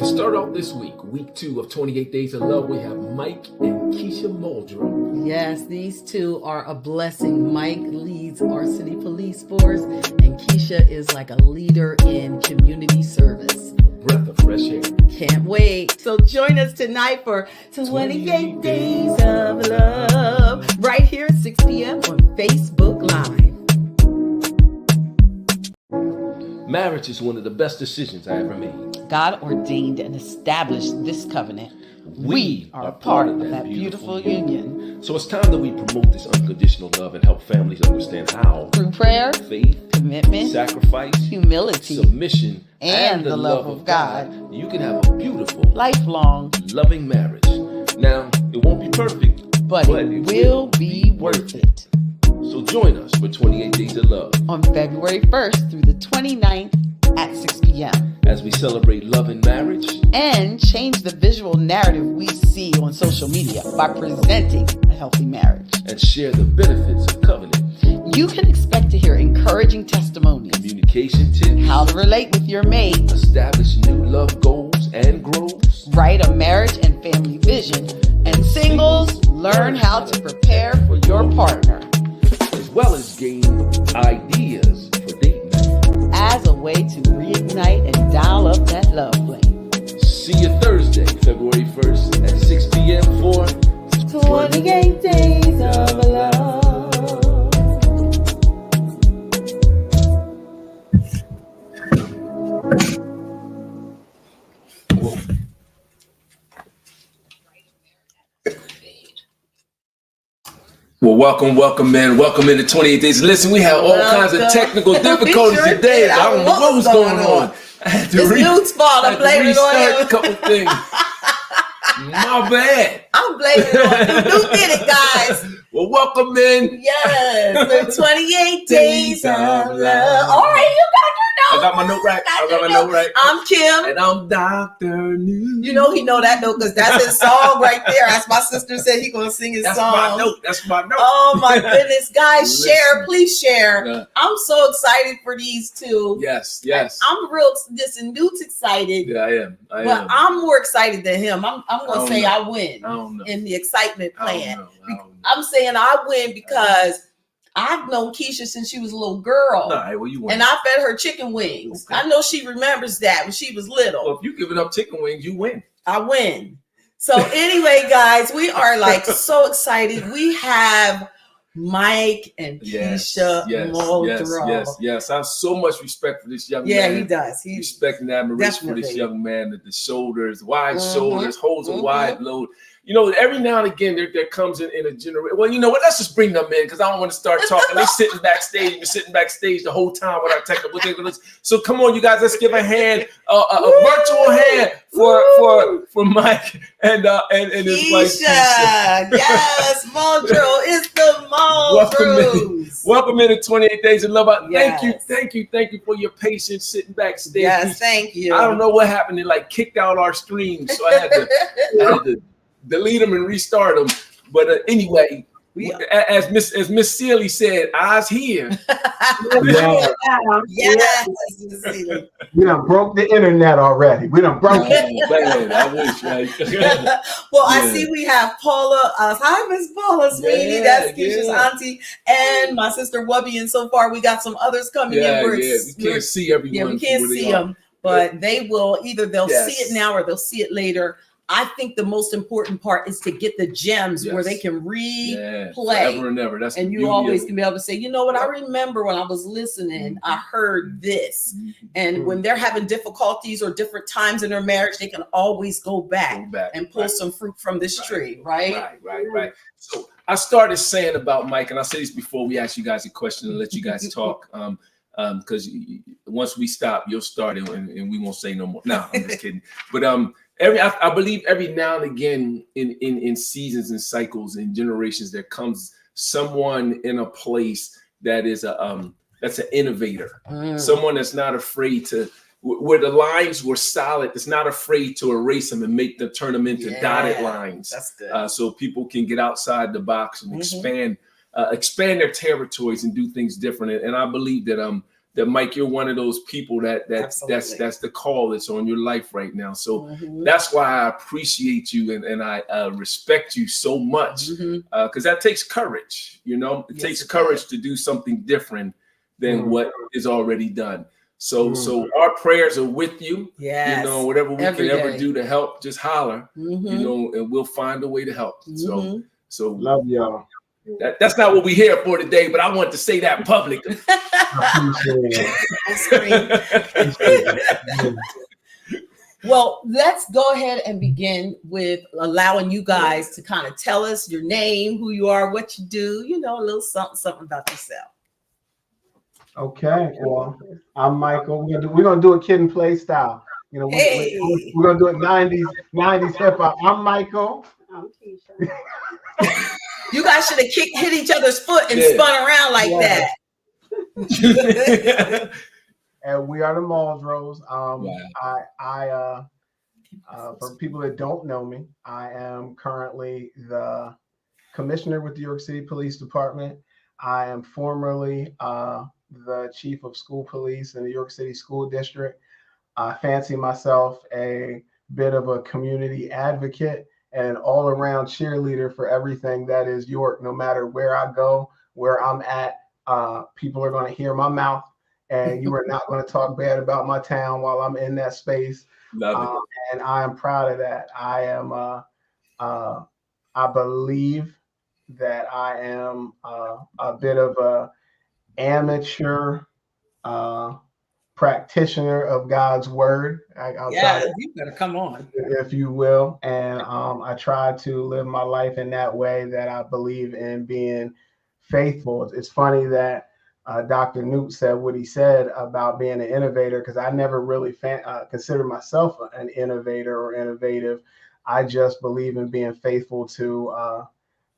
To start off this week 2 of 28 Days of Love, we have Mike and Keisha Muldrow. Yes, these two are a blessing. Mike leads our city police force, and Keisha is like a leader in community service. Breath of fresh air. Can't wait. So join us tonight for 28 Days of Love, right here at 6 p.m. on Facebook Live. Marriage is one of the best decisions I ever made. God ordained and established this covenant. We are part of that beautiful union. So it's time that we promote this unconditional love and help families understand how. Through prayer, faith, commitment, sacrifice, humility, submission, and the love of God, you can have a beautiful, lifelong, loving marriage. Now, it won't be perfect, but it will be worth it. So join us for 28 Days of Love on February 1st through the 29th at 6 p.m. as we celebrate love and marriage and change the visual narrative we see on social media by presenting a healthy marriage and share the benefits of covenant. You can expect to hear encouraging testimonies, communication tips, how to relate with your mate, establish new love goals and growth, write a marriage and family vision, and singles learn how to prepare for your partner, as well as gain ideas for dating as a way to reignite and dial up that love flame. See you Thursday, February 1st at 6 p.m. for 28 Days of Love. Well, welcome into 28 Days. Listen, we have all kinds of technical difficulties today. I don't know what was going on. It's Nude's fault. I'm blaming it on him. A couple things. My bad. I'm blaming it on Nude did it, guys. Well, welcome in. Yes, 28 Days of Love. All right, you got your note. I got my note right. I'm Kim. And I'm Dr. Nude. You know he know that note because that's his song right there. As my sister said, he gonna sing his song. That's my note. Oh my goodness, guys, please share. Yeah. I'm so excited for these two. Yes. I'm real. Listen, Nude's excited. Yeah, I am. But I'm more excited than him. I'm gonna say I win in the excitement plan. I don't know. I'm saying I win because I've known Keisha since she was a little girl. All right, well, you win. And I fed her chicken wings. Okay. I know she remembers that when she was little. Well, if you giving up chicken wings, you win. I win. So anyway, guys, we are like so excited. We have Mike and Keisha Muldrow. Yes. I have so much respect for this young man. Yeah, he does. He's respect and admiration for this young man. The shoulders, wide shoulders, holds a wide load. You know, every now and again, there comes in a generation. Well, you know what? Let's just bring them in because I don't want to start talking. They're sitting backstage. We're sitting backstage the whole time with our technical difficulties. So come on, you guys, let's give a hand, a virtual hand for Mike and his wife Keisha. Yes, Muldrow. It's the Muldrows. Welcome into 28 Days of Love. Thank you for your patience sitting backstage. Yes, thank you. I don't know what happened. They kicked out our stream, so I had to delete them and restart them. But anyway, as Miss Sealy said, eyes here. Yes. We done broke the internet already. We done broke it. Man, I wish, right? Well, I see we have Paula. Hi, Miss Paula, sweetie. That's Keisha's auntie. And my sister Wubby. And so far, we got some others coming in. We can't see everyone. Yeah, we can't see them. But they will they'll see it now or they'll see it later. I think the most important part is to get the gems where they can replay forever and ever. That's and you always can be able to say, you know what, I remember when I was listening, I heard this. And when they're having difficulties or different times in their marriage, they can always go back and pull some fruit from this tree, right? Right. So I started saying about Mike, and I'll say this before we ask you guys a question and let you guys talk. Because once we stop, you'll start and we won't say no more. No, I'm just kidding. But I believe every now and again in seasons and cycles and generations, there comes someone in a place that is that's an innovator, someone that's not afraid to, where the lines were solid, that's not afraid to erase them and turn them into dotted lines. That's good. So people can get outside the box and expand their territories and do things different. And I believe that that Mike, you're one of those people that's the call that's on your life right now. So that's why I appreciate you and I respect you so much, because that takes courage. You know, it takes courage to do something different than what is already done. So our prayers are with you. Yes. You know, whatever we can ever do to help, just holler. You know, and we'll find a way to help. So love y'all. That's not what we're here for today, but I want to say that publicly. Well, let's go ahead and begin with allowing you guys to kind of tell us your name, who you are, what you do, you know, a little something about yourself. Okay, well, I'm Michael. We're gonna do a kid and play style. You know, we're gonna do it 90s hip hop. I'm Michael. I'm Keisha. You guys should have hit each other's foot and spun around like that. And we are the Muldrows. For people that don't know me, I am currently the commissioner with the York City Police Department. I am formerly the chief of school police in the York City School District. I fancy myself a bit of a community advocate and an all-around cheerleader for everything that is York. No matter where I go, where I'm at, people are going to hear my mouth, and you are not going to talk bad about my town while I'm in that space. And I am proud of that. I believe that I am a bit of a amateur practitioner of God's word. You better come on, if you will. And I try to live my life in that way, that I believe in being faithful. It's funny that Dr. Newt said what he said about being an innovator, because I never really considered myself an innovator or innovative. I just believe in being faithful to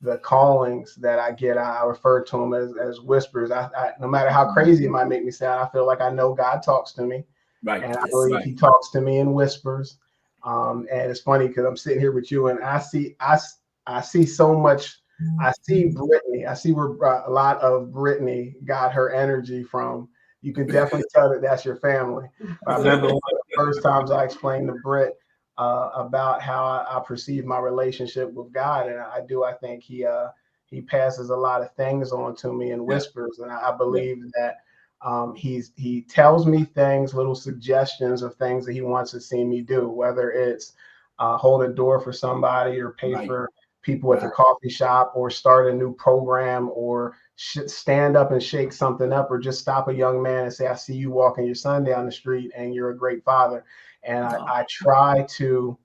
the callings that I get. I refer to them as whispers. I no matter how crazy it might make me sound, I feel like I know God talks to me. Right. And I believe he talks to me in whispers. And it's funny because I'm sitting here with you, and I see so much. I see Brittany. I see where a lot of Brittany got her energy from. You can definitely tell that that's your family. I remember one of the first times I explained to Britt about how I perceive my relationship with God, and I think he passes a lot of things on to me in whispers, and I believe that he tells me things, little suggestions of things that he wants to see me do, whether it's hold a door for somebody or pay for people at the coffee shop, or start a new program, or stand up and shake something up, or just stop a young man and say, I see you walking your son down the street and you're a great father. And I try to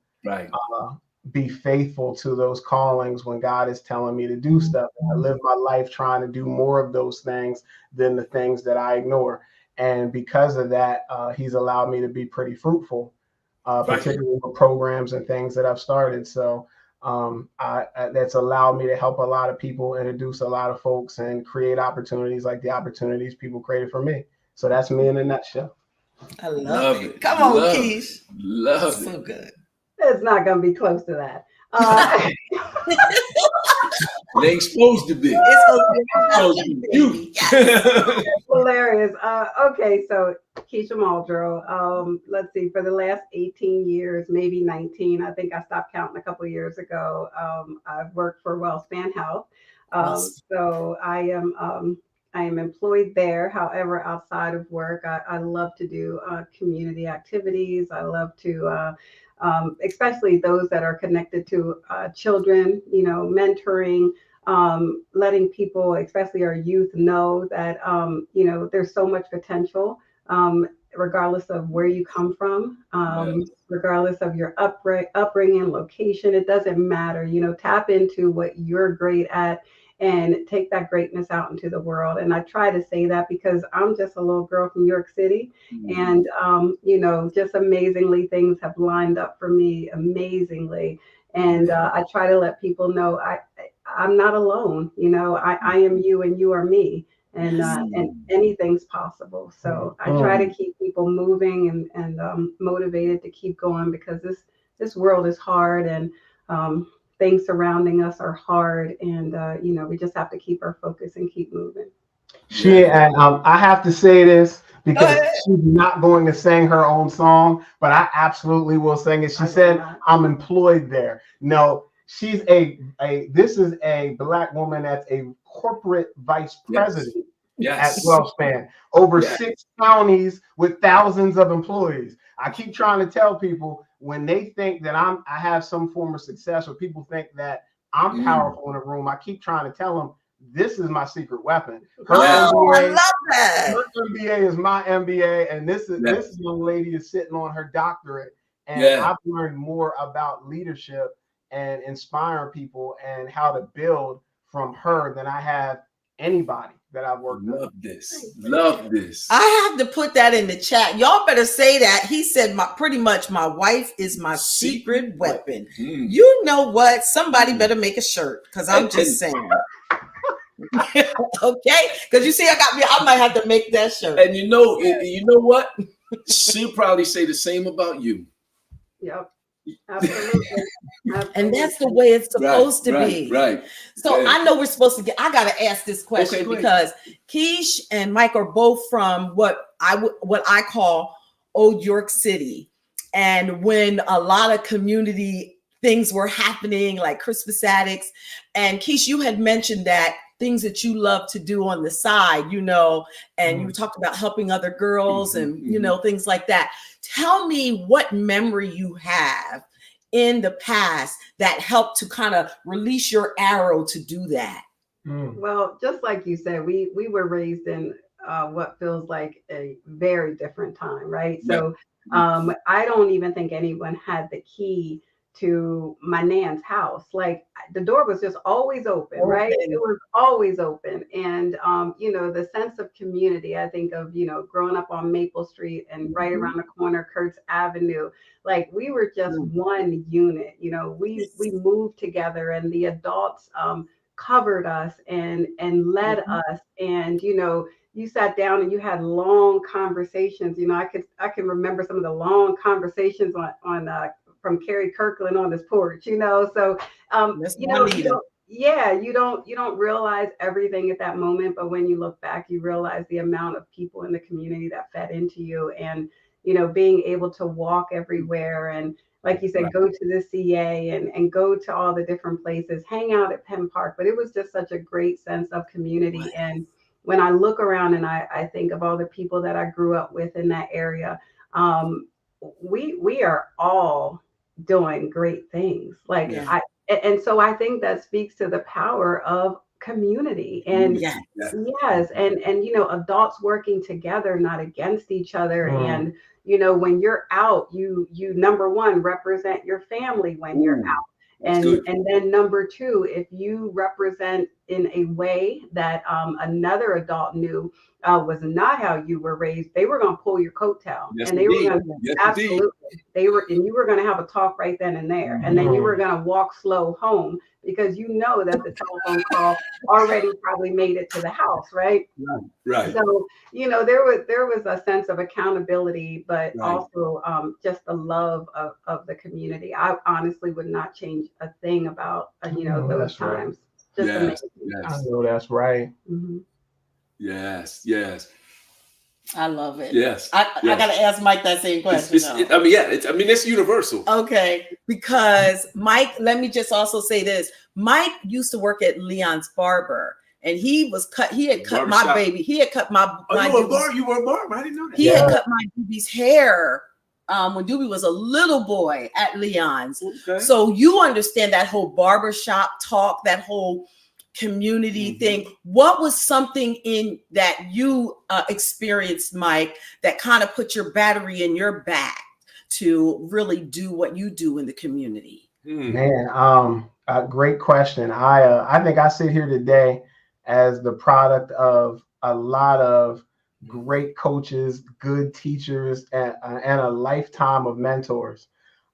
be faithful to those callings when God is telling me to do stuff. I live my life trying to do more of those things than the things that I ignore. And because of that, he's allowed me to be pretty fruitful, particularly with programs and things that I've started. So that's allowed me to help a lot of people, introduce a lot of folks, and create opportunities like the opportunities people created for me. So that's me in a nutshell. I love it. Come on, Keish. Love it. So good. It's not going to be close to that. It ain't supposed to be. It's supposed to be you. Yes. Hilarious. Okay, so Keisha Muldrow. Let's see, for the last 18 years, maybe 19, I think I stopped counting a couple of years ago. I've worked for WellSpan Health. So I am employed there. However, outside of work, I love to do community activities. I love to, especially those that are connected to children, mentoring, letting people, especially our youth, know that, there's so much potential, regardless of where you come from, regardless of your upbringing, location. It doesn't matter, tap into what you're great at and take that greatness out into the world. And I try to say that because I'm just a little girl from New York City. And, just amazingly, things have lined up for me amazingly. And I try to let people know I'm not alone. I am you and you are me. And anything's possible. So I try to keep people moving and motivated to keep going, because this world is hard, and things surrounding us are hard, and we just have to keep our focus and keep moving. I have to say this because she's not going to sing her own song, but I absolutely will sing it. She said, "I'm employed there." No, she's this is a Black woman that's a corporate vice president at WellSpan, over 6 counties with thousands of employees. I keep trying to tell people, when they think that I have some form of success, or people think that I'm powerful in a room, I keep trying to tell them, this is my secret weapon. Her MBA, I love that. Her MBA is my MBA, and this young lady is sitting on her doctorate. And I've learned more about leadership and inspiring people and how to build from her than I have anybody that I've worked with. Love this. I have to put that in the chat. Y'all better say that. He said, pretty much, my wife is my secret weapon. You know what? Somebody better make a shirt, because I'm just saying. Okay, because you see, I might have to make that shirt. And you know what? She'll probably say the same about you. Yep. Absolutely. And that's the way it's supposed to be. Right. So I know we're supposed to I gotta ask this question because Keish and Mike are both from what I call Old York City. And when a lot of community things were happening, like Christmas Addicts, and Keish, you had mentioned that things that you love to do on the side, and you talked about helping other girls and, things like that. Tell me what memory you have in the past that helped to kind of release your arrow to do that. Well, just like you said, we were raised in what feels like a very different time, right? So I don't even think anyone had the key to my nan's house. Like, the door was just always open, right? It was always open. And, the sense of community, I think of, growing up on Maple Street and right around the corner, Kurtz Avenue, like we were just one unit, we moved together, and the adults covered us and led us. And, you sat down and you had long conversations. I can remember some of the long conversations on from Carrie Kirkland on this porch, so you don't realize everything at that moment, but when you look back, you realize the amount of people in the community that fed into you, and being able to walk everywhere, and like you said, go to the CA and go to all the different places, hang out at Penn Park. But it was just such a great sense of community. And when I look around and I think of all the people that I grew up with in that area, we are all doing great things. So I think that speaks to the power of community, and adults working together, not against each other. And when you're out, you number one, represent your family when you're out. And then number two, if you represent in a way that another adult knew was not how you were raised, they were going to pull your coattail, and they were going to and you were going to have a talk right then and there, and then you were going to walk slow home, because that the telephone call already probably made it to the house, right? Right. So there was a sense of accountability, but also just the love of the community. I honestly would not change a thing about those times. Just amazing. I know that's right. Yes. I love it. Yes. I got to ask Mike that same question. It's universal. Okay. Because Mike, let me just also say this. Mike used to work at Leon's barber, and he had cut my baby. He had cut my. You were a barber. I didn't know that. He had cut my baby's hair when Doobie was a little boy at Leon's. Okay. So you understand that whole barbershop talk, that whole community thing. What was something in that you experienced, Mike, that kind of put your battery in your back to really do what you do in the community? Man, great question. I think I sit here today as the product of a lot of great coaches, good teachers, and a lifetime of mentors.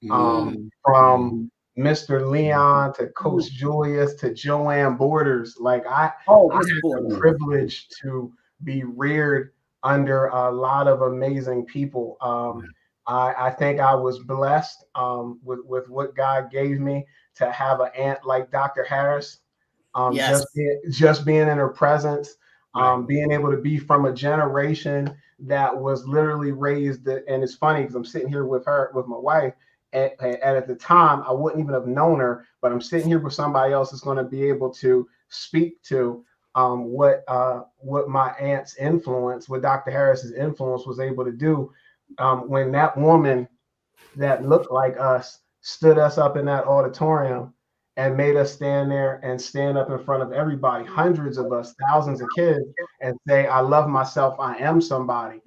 From Mr. Leon to Coach Julius to Joanne Borders. Like I had the privilege to be reared under a lot of amazing people. I think I was blessed with what God gave me to have an aunt like Dr. Harris. Just being in her presence Being able to be from a generation that was literally raised, and it's funny because I'm sitting here with my wife, and at the time I wouldn't even have known her, but I'm sitting here with somebody else that's going to be able to speak to what my aunt's influence, what Dr. Harris's influence was able to do when that woman that looked like us stood us up in that auditorium and made us stand there and stand up in front of everybody, hundreds of us, thousands of kids, and say, I love myself, I am somebody.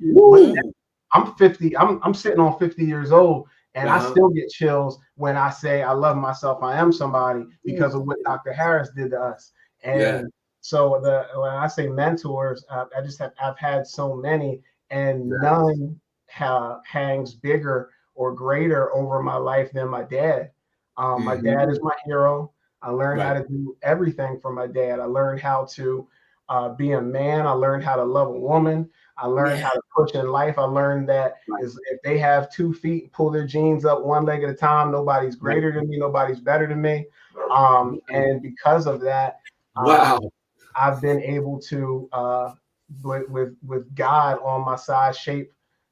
I'm 50, I'm sitting on 50 years old, and I still get chills when I say I love myself, I am somebody, because of what Dr. Harris did to us. And so when I say mentors, I've had so many, and none hangs bigger or greater over my life than my dad. My dad is my hero. I learned how to do everything from my dad. I learned how to be a man. I learned how to love a woman. I learned how to push in life. I learned that if they have 2 feet, pull their jeans up one leg at a time. Nobody's greater than me. Nobody's better than me. And because of that, I've been able to, with God on my side,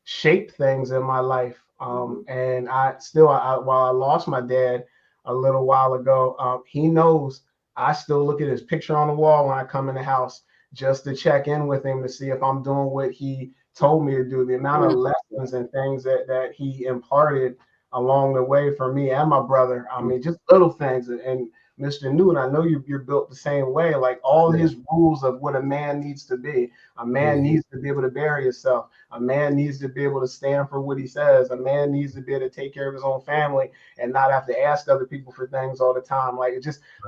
shape things in my life. And while I lost my dad a little while ago, he knows I still look at his picture on the wall when I come in the house just to check in with him to see if I'm doing what he told me to do. The amount of lessons and things that he imparted along the way for me and my brother. I mean, just little things. And Mr. Newton, I know you're built the same way. Like all his rules of what a man needs to be. A man needs to be able to bury himself. A man needs to be able to stand for what he says. A man needs to be able to take care of his own family and not have to ask other people for things all the time. Like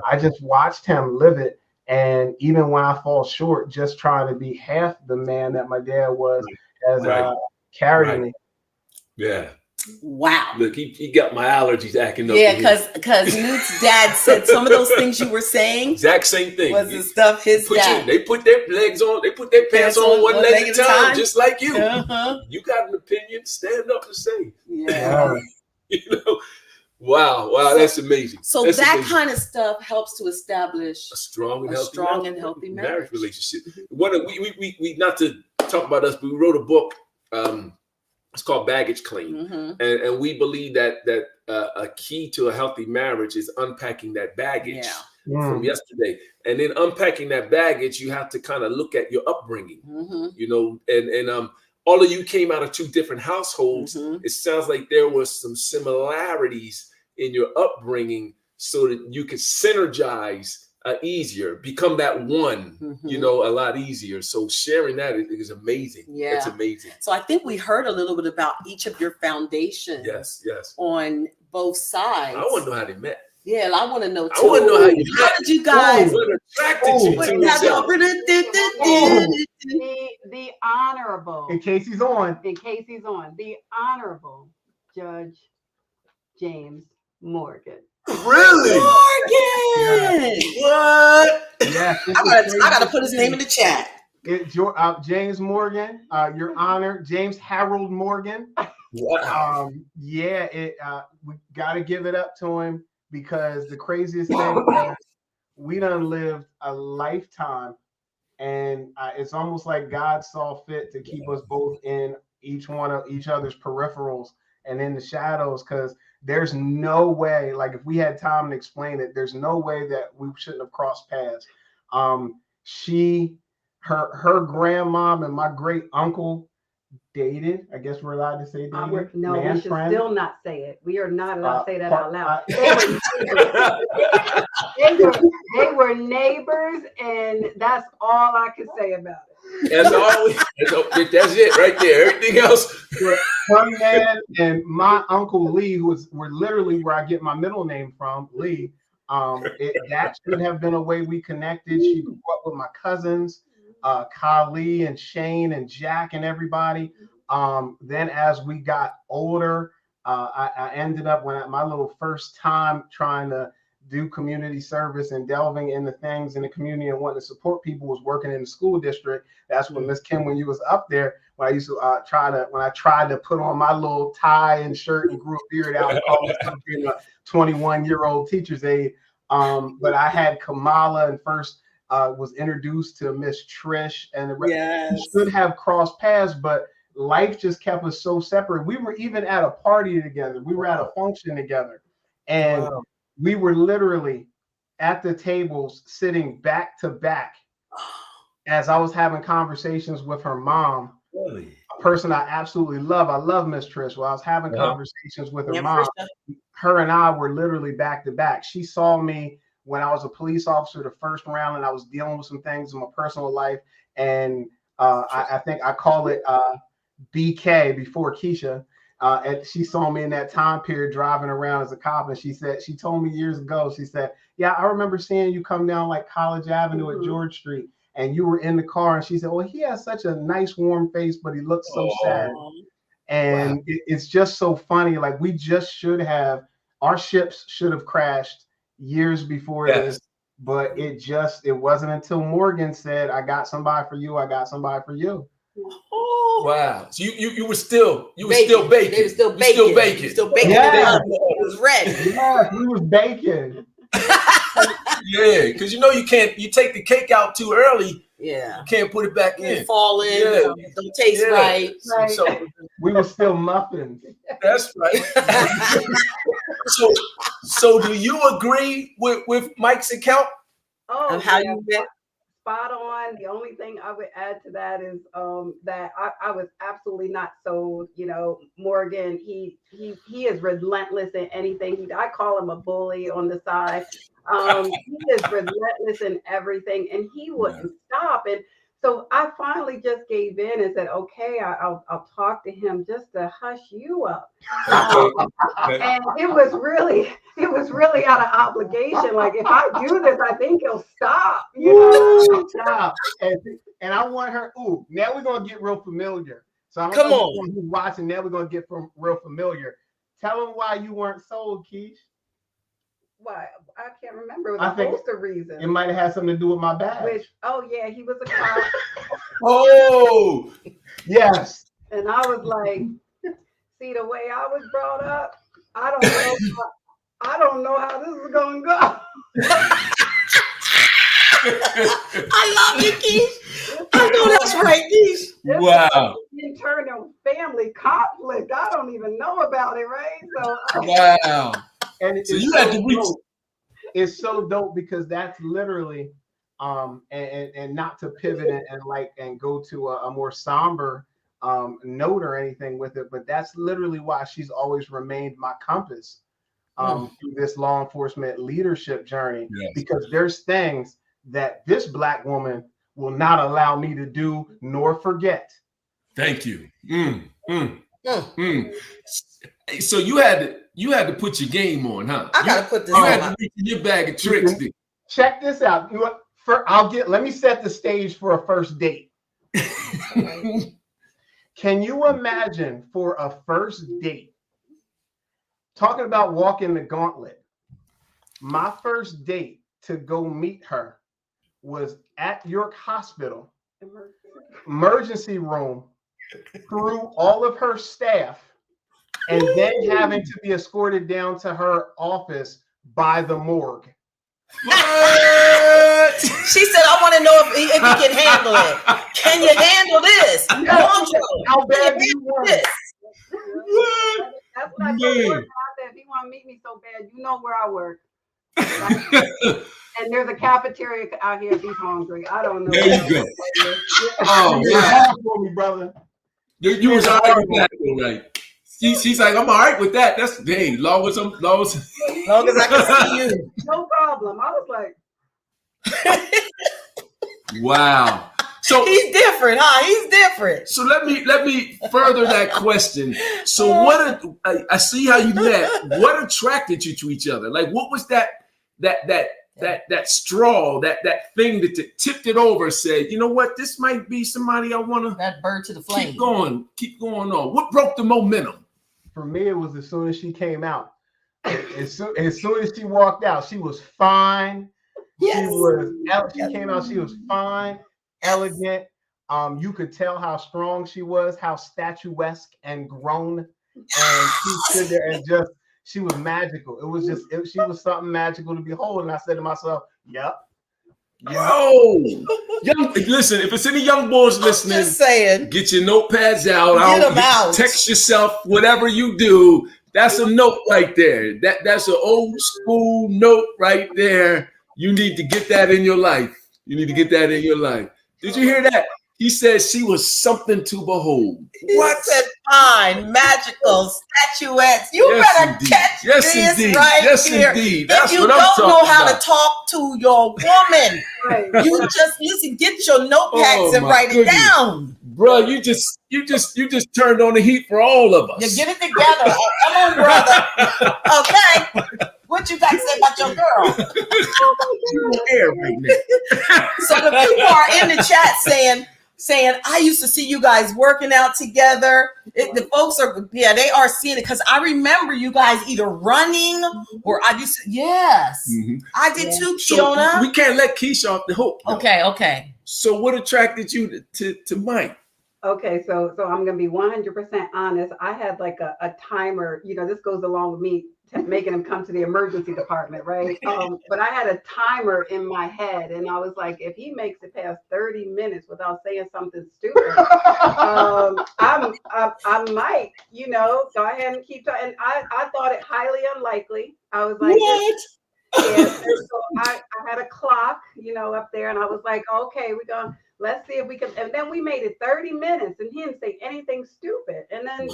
I just watched him live it. And even when I fall short, just trying to be half the man that my dad was as carried me. Yeah. Wow. Look, he got my allergies acting up. Yeah, because Newt's dad said some of those things you were saying. Exact same thing. Was the stuff his dad. They put their legs on, they put their pants on one leg at a time, just like you. You got an opinion, stand up and say. Yeah. You know? Wow, that's amazing. So that's that amazing. kind of stuff helps to establish a strong and healthy marriage relationship. We not to talk about us, but we wrote a book. It's called Baggage Claim, and we believe that a key to a healthy marriage is unpacking that baggage from yesterday, and then unpacking that baggage. You have to kind of look at your upbringing, you know, and all of you came out of 2 different households. It sounds like there was some similarities in your upbringing, so that you could synergize easier, become that one, you know, a lot easier. So sharing that is amazing. Yeah, it's amazing. So I think we heard a little bit about each of your foundations. Yes. On both sides. I want to know how they met. Yeah, I want to know too. I want to know how you met. How did you guys? What attracted you to each other? The honorable. In case he's on, the honorable Judge James Morgan. Really? Morgan! What? Yes. I gotta put his name in the chat. James Morgan, Your Honor, James Harold Morgan. Wow. We got to give it up to him, because the craziest thing is we done lived a lifetime, and it's almost like God saw fit to keep us both in each one of each other's peripherals and in the shadows, because there's no way, like if we had time to explain it, there's no way that we shouldn't have crossed paths. Her grandmom and my great uncle dated. I guess we're allowed to say dated. No, we should still not say it. We are not allowed to say that out loud. They were neighbors, and that's all I can say about it. That's it right there. Everything else. One man and my uncle Lee, were literally where I get my middle name from, Lee. That should have been a way we connected. She grew up with my cousins, Kali and Shane and Jack and everybody. Then as we got older, I ended up my little first time trying to do community service and delving into things in the community and wanting to support people was working in the school district. That's when Miss Kim, when you was up there, when I used to when I tried to put on my little tie and shirt and grew a beard out and call myself being a 21-year-old teacher's aide. But I had Kamala and first was introduced to Miss Trish, and we should have crossed paths, but life just kept us so separate. We were even at a party together. We were at a function together, and we were literally at the tables sitting back to back as I was having conversations with her mom. Really? A person I absolutely love. I love Miss Trish. While I was having conversations with her mom, her and I were literally back to back. She saw me when I was a police officer the first round, and I was dealing with some things in my personal life. And I think I call it BK before Keisha. And she saw me in that time period driving around as a cop. And she told me years ago, she said, yeah, I remember seeing you come down like College Avenue at George Street, and you were in the car. And she said, well, he has such a nice, warm face, but he looks so sad. And it's just so funny. Like, we just our ships should have crashed years before this, but it wasn't until Morgan said, I got somebody for you. I got somebody for you. Oh, wow. So you were still baking. They were still baking. Yeah. It was ready. Yeah, we was baking. Yeah, because you take the cake out too early. Yeah. You can't put it back in. Fall in. Yeah. Don't taste right. So we were still muffins. That's right. So do you agree with Mike's account? Oh, how you bet? Spot on. The only thing I would add to that is that I was absolutely not sold. Morgan, he is relentless in anything. I call him a bully on the side. He is relentless in everything, and he wouldn't stop. And so I finally just gave in and said, okay, I'll talk to him just to hush you up. And it was really out of obligation. Like, if I do this, I think he'll stop. Stop. And I want her. Ooh, now we're gonna get real familiar. So I'm come on, who's watching. Now we're gonna get real familiar. Tell them why you weren't sold, Keish. Why? I can't remember. It was a host of reasons. It might have had something to do with my badge. He was a cop. Oh, yes. And I was like, see, the way I was brought up, I don't know how this is gonna go. I love you, Keish. I know that's right, Keish. Wow. Internal family conflict. I don't even know about it, right? So wow. And so you had to reach. It's so dope because that's literally and not to pivot and go to a more somber note or anything with it, but that's literally why she's always remained my compass through this law enforcement leadership journey. Yes. Because there's things that this Black woman will not allow me to do nor forget. Thank you. So you had to put your game on, huh? I gotta put this on. You had to reach in your bag of tricks. Check this out. Let me set the stage for a first date. Can you imagine for a first date, talking about walking the gauntlet? My first date to go meet her was at York Hospital, emergency room, through all of her staff, and then having to be escorted down to her office by the morgue. What? She said, I want to know if he can handle it. Can you handle this? How bad do you want it? What? That's what I told her. I said, if you want to meet me so bad, you know where I work. And there's a cafeteria out here if he's hungry. I don't know. There you go. Oh, yeah. For me, brother. You was all right with that, though, right? She's like, I'm all right with that. That's long as I can see you. No problem. I was like, wow. So he's different, huh? He's different. So let me further that question. So I see how you met. What attracted you to each other? Like, what was that straw, that thing that tipped it over, said, you know what, this might be somebody I want to. That bird to the flame. Keep going on. What broke the momentum? For me, it was as soon as she came out. As soon as she walked out, she was fine. Yes. She came out, she was fine, elegant. You could tell how strong she was, how statuesque and grown. And she stood there and she was magical. She was something magical to behold. And I said to myself, yep, Yo, listen, if it's any young boys listening, just saying, get your notepads out. Get them out. Text yourself, whatever you do. That's a note right there. That's an old school note right there. You need to get that in your life. Did you hear that? He said she was something to behold. What? He said, fine, magical, statuettes. You better catch this right here. Indeed. If you don't know how to talk to your woman, you just listen, get your notepads and write it down. Bro, you just turned on the heat for all of us. You get it together. Come on, brother. Okay. What you got to say about your girl? So the people are in the chat saying, I used to see you guys working out together. The folks are, they are seeing it because I remember you guys either running or I used to, I did too, Kiona. So we can't let Keisha off the hook. No. Okay. So what attracted you to Mike? Okay, so I'm gonna be 100% honest. I had like a timer. This goes along with me making him come to the emergency department, right? But I had a timer in my head, and I was like, if he makes it past 30 minutes without saying something stupid, I might, go ahead and keep talking. And I thought it highly unlikely. I was like, what? And so I had a clock, up there, and I was like, okay, let's see if we can. And then we made it 30 minutes, and he didn't say anything stupid. And then it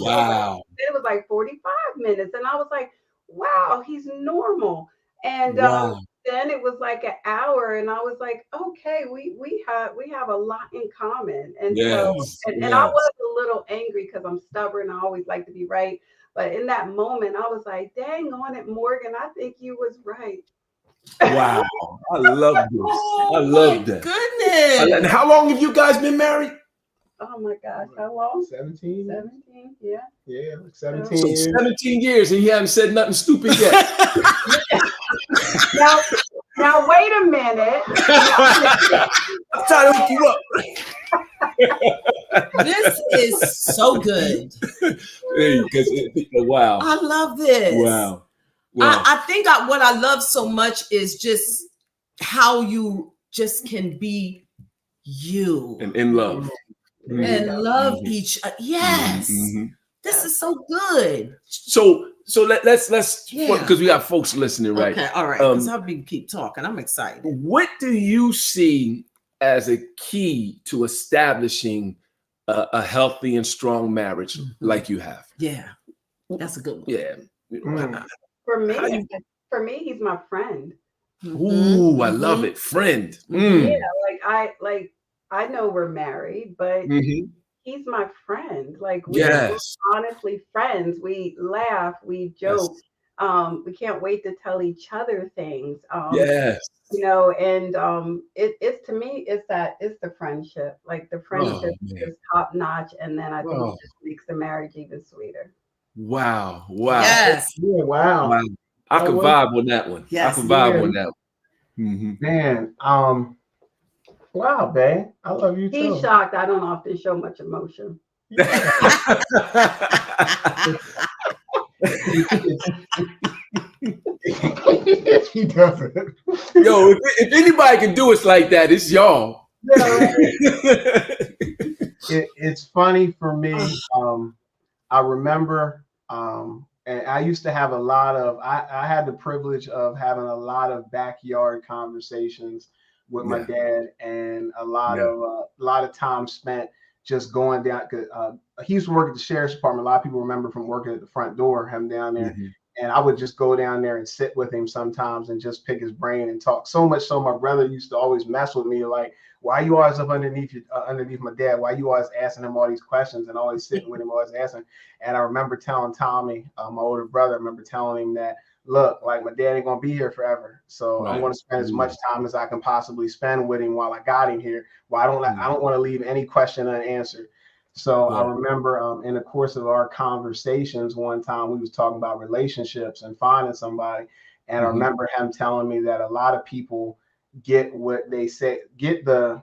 was like 45 minutes, and I was like, wow, he's normal. And then it was like an hour, and I was like, okay, we have a lot in common. And I was a little angry because I'm stubborn. I always like to be right. But in that moment, I was like, dang on it, Morgan, I think you was right. Wow. I love this. I love that. Goodness. And how long have you guys been married? Oh my gosh, how long? 17. 17, yeah. Yeah, 17 so years. 17 years and he hasn't said nothing stupid yet. Now wait a minute. I'm trying to hook you up. This is so good. Wow. I love this. Wow. I think what I love so much is just how you just can be you. And in love. And love each other. Yes. This is so good. So let's because we got folks listening, right? Okay, all right. Because I'll keep talking. I'm excited. What do you see as a key to establishing a healthy and strong marriage like you have? Yeah, that's a good one. Yeah. For me, he's my friend. Ooh, I love it, friend. Yeah, I know we're married, but he's my friend. Like we're honestly friends. We laugh, we joke. We can't wait to tell each other things. And it's to me, it's the friendship. Like the friendship is top notch, and then I think it just makes the marriage even sweeter. Wow. Yes. Yeah, wow. I can vibe on that one. Yes. I can vibe on that one. Man, wow, babe. I love you too. He's shocked. I don't often show much emotion. He doesn't. Yo, if anybody can do us like that, it's y'all. It's funny for me. I remember, and I used to have a lot of. I had the privilege of having a lot of backyard conversations with my dad, and a lot of time spent just going down. He used to work at the sheriff's department. A lot of people remember from working at the front door, him down there. And I would just go down there and sit with him sometimes and just pick his brain and talk. So much so, my brother used to always mess with me, like, "Why you always up underneath my dad? Why you always asking him all these questions and always sitting with him, always asking?" And I remember telling Tommy, my older brother, I remember telling him that, look, like my dad ain't gonna be here forever, so I'm gonna spend as much time as I can possibly spend with him while I got him here. Well, I don't want to leave any question unanswered. So I remember in the course of our conversations, one time we was talking about relationships and finding somebody, and I remember him telling me that a lot of people get what they say, get the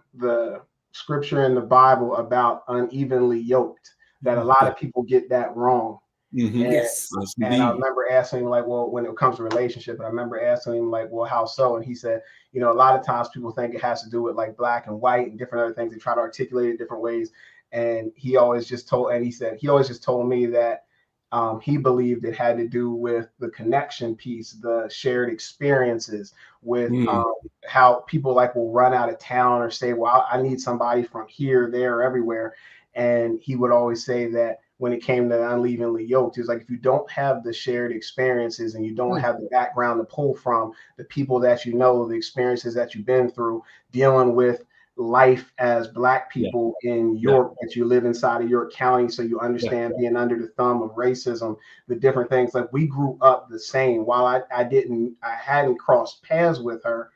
scripture in the Bible about unevenly yoked, that a lot of people get that wrong. And I remember asking him, like, well, when it comes to relationship, I remember asking him, like, well, how so? And he said, you know, a lot of times people think it has to do with like black and white and different other things. They try to articulate it different ways. And he always just told me that he believed it had to do with the connection piece, the shared experiences with how people like will run out of town or say, well, I need somebody from here, there, everywhere. And he would always say that when it came to Unevenly Yoked, it's like, if you don't have the shared experiences and you don't have the background to pull from, the people that you know, the experiences that you've been through, dealing with life as Black people in York, that you live inside of York County, so you understand being under the thumb of racism, the different things. Like, we grew up the same. While I hadn't crossed paths with her,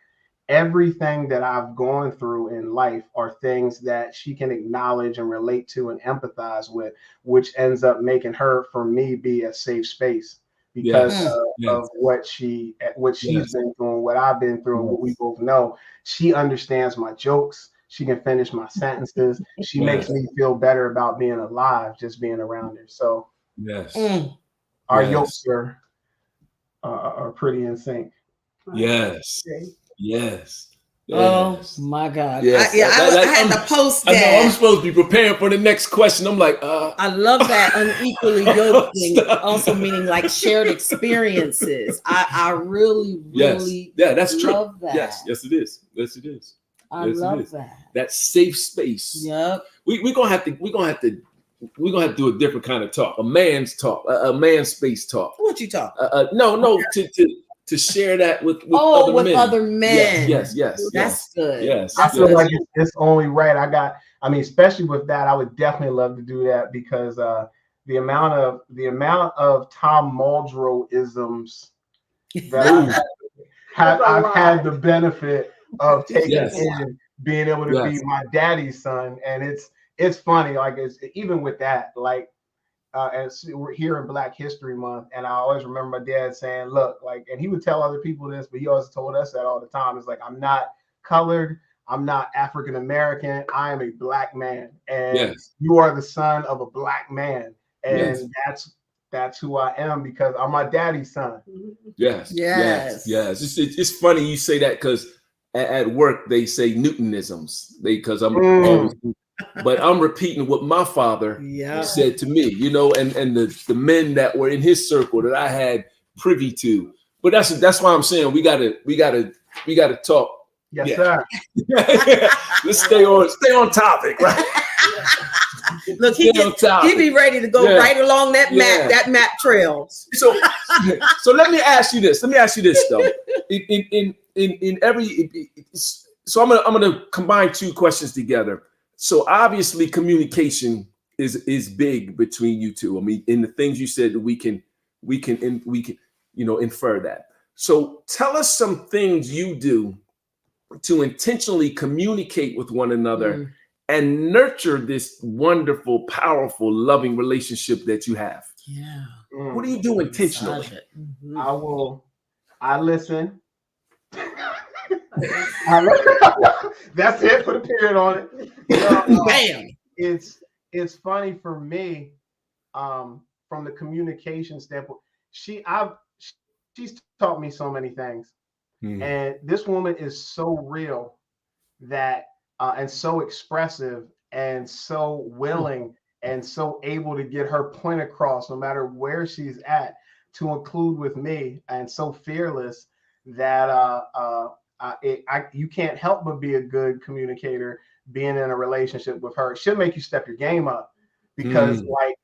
everything that I've gone through in life are things that she can acknowledge and relate to and empathize with, which ends up making her, for me, be a safe space because of what she's been through, what I've been through, and what we both know. She understands my jokes. She can finish my sentences. She makes me feel better about being alive, just being around her. So our yokes are pretty in sync. Yes. Oh my God. Yes. I had to post that. I know I'm supposed to be preparing for the next question. I'm like, I love that unequally yoked thing, also meaning like shared experiences. I really that's true. love that. Yes, it is. I love that. That safe space. Yep. We're gonna have to do a different kind of talk, a man's talk, a man's space talk. What you talk? No, to share that with other men. Yes. That's good. Yes. I feel like it's only right. Especially with that, I would definitely love to do that because the amount of Tom Muldrow isms that I've had the benefit of taking in, being able to be my daddy's son, and it's funny. Like, it's even with that, like. As we're here in Black History Month, and I always remember my dad saying, look, like, and he would tell other people this, but he always told us that all the time. It's like, I'm not colored, I'm not African American, I am a Black man, and you are the son of a Black man, and that's who I am because I'm my daddy's son. Yes. It's funny you say that because at work they say Newtonisms, because I'm always. But I'm repeating what my father said to me, you know, and the men that were in his circle that I had privy to. But that's why I'm saying we gotta talk. Yes, sir. Let's stay on topic, right? Look, he be ready to go right along that map trail. So let me ask you this though. In every so I'm gonna combine two questions together. So obviously communication is big between you two. I mean, in the things you said, that we can infer that. So tell us some things you do to intentionally communicate with one another and nurture this wonderful, powerful, loving relationship that you have. Yeah. What do you do intentionally? I listen. That's it. Put a period on it. Bam. It's funny for me, from the communication standpoint. She's taught me so many things, and this woman is so real that and so expressive and so willing and so able to get her point across, no matter where she's at, to include with me, and so fearless that you can't help but be a good communicator being in a relationship with her. She'll make you step your game up because like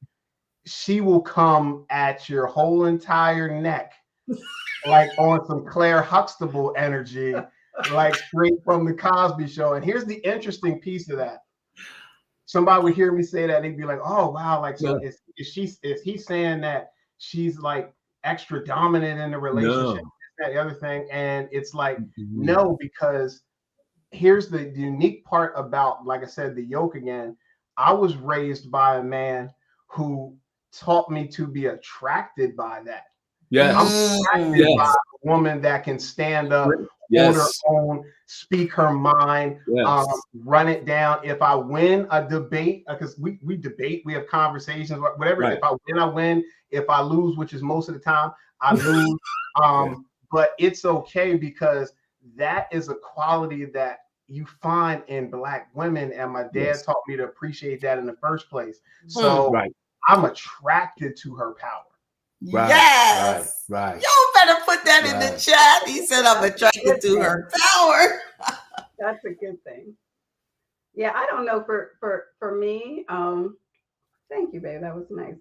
she will come at your whole entire neck like on some Claire Huxtable energy, like straight from the Cosby Show. And here's the interesting piece of that. Somebody would hear me say that, they'd be like, oh wow, like so is he saying that she's like extra dominant in the relationship? That the other thing, and it's like no, because here's the unique part about, like I said, the yoke again. I was raised by a man who taught me to be attracted by that. I'm attracted by a woman that can stand up, hold her own, speak her mind, run it down. If I win a debate, because we debate, we have conversations, whatever. Right. If I win, I win. If I lose, which is most of the time, I lose. But it's okay, because that is a quality that you find in Black women, and my dad taught me to appreciate that in the first place. So I'm attracted to her power. Right, yes. Right. Y'all better put that in the chat. He said, I'm attracted to her power. That's a good thing. Yeah, I don't know. For me, thank you, babe. That was nice.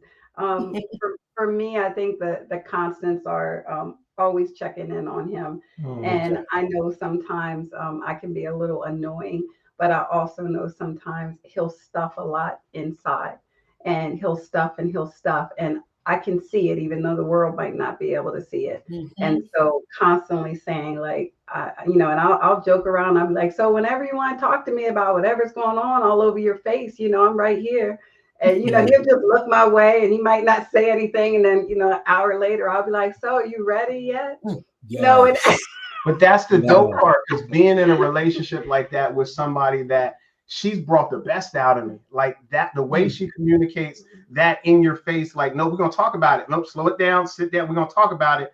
For me, I think the constants are always checking in on him. And I know sometimes I can be a little annoying, but I also know sometimes he'll stuff a lot inside, and he'll stuff. And I can see it, even though the world might not be able to see it. And so constantly saying, like, and I'll joke around. I'm like, so whenever you want to talk to me about whatever's going on all over your face, I'm right here. And, he'll just look my way, and he might not say anything. And then, an hour later, I'll be like, so are you ready yet? But that's the dope part, because being in a relationship like that with somebody that she's brought the best out of me, like that, the way she communicates that in your face, like, no, we're going to talk about it. Nope, slow it down, sit down. We're going to talk about it.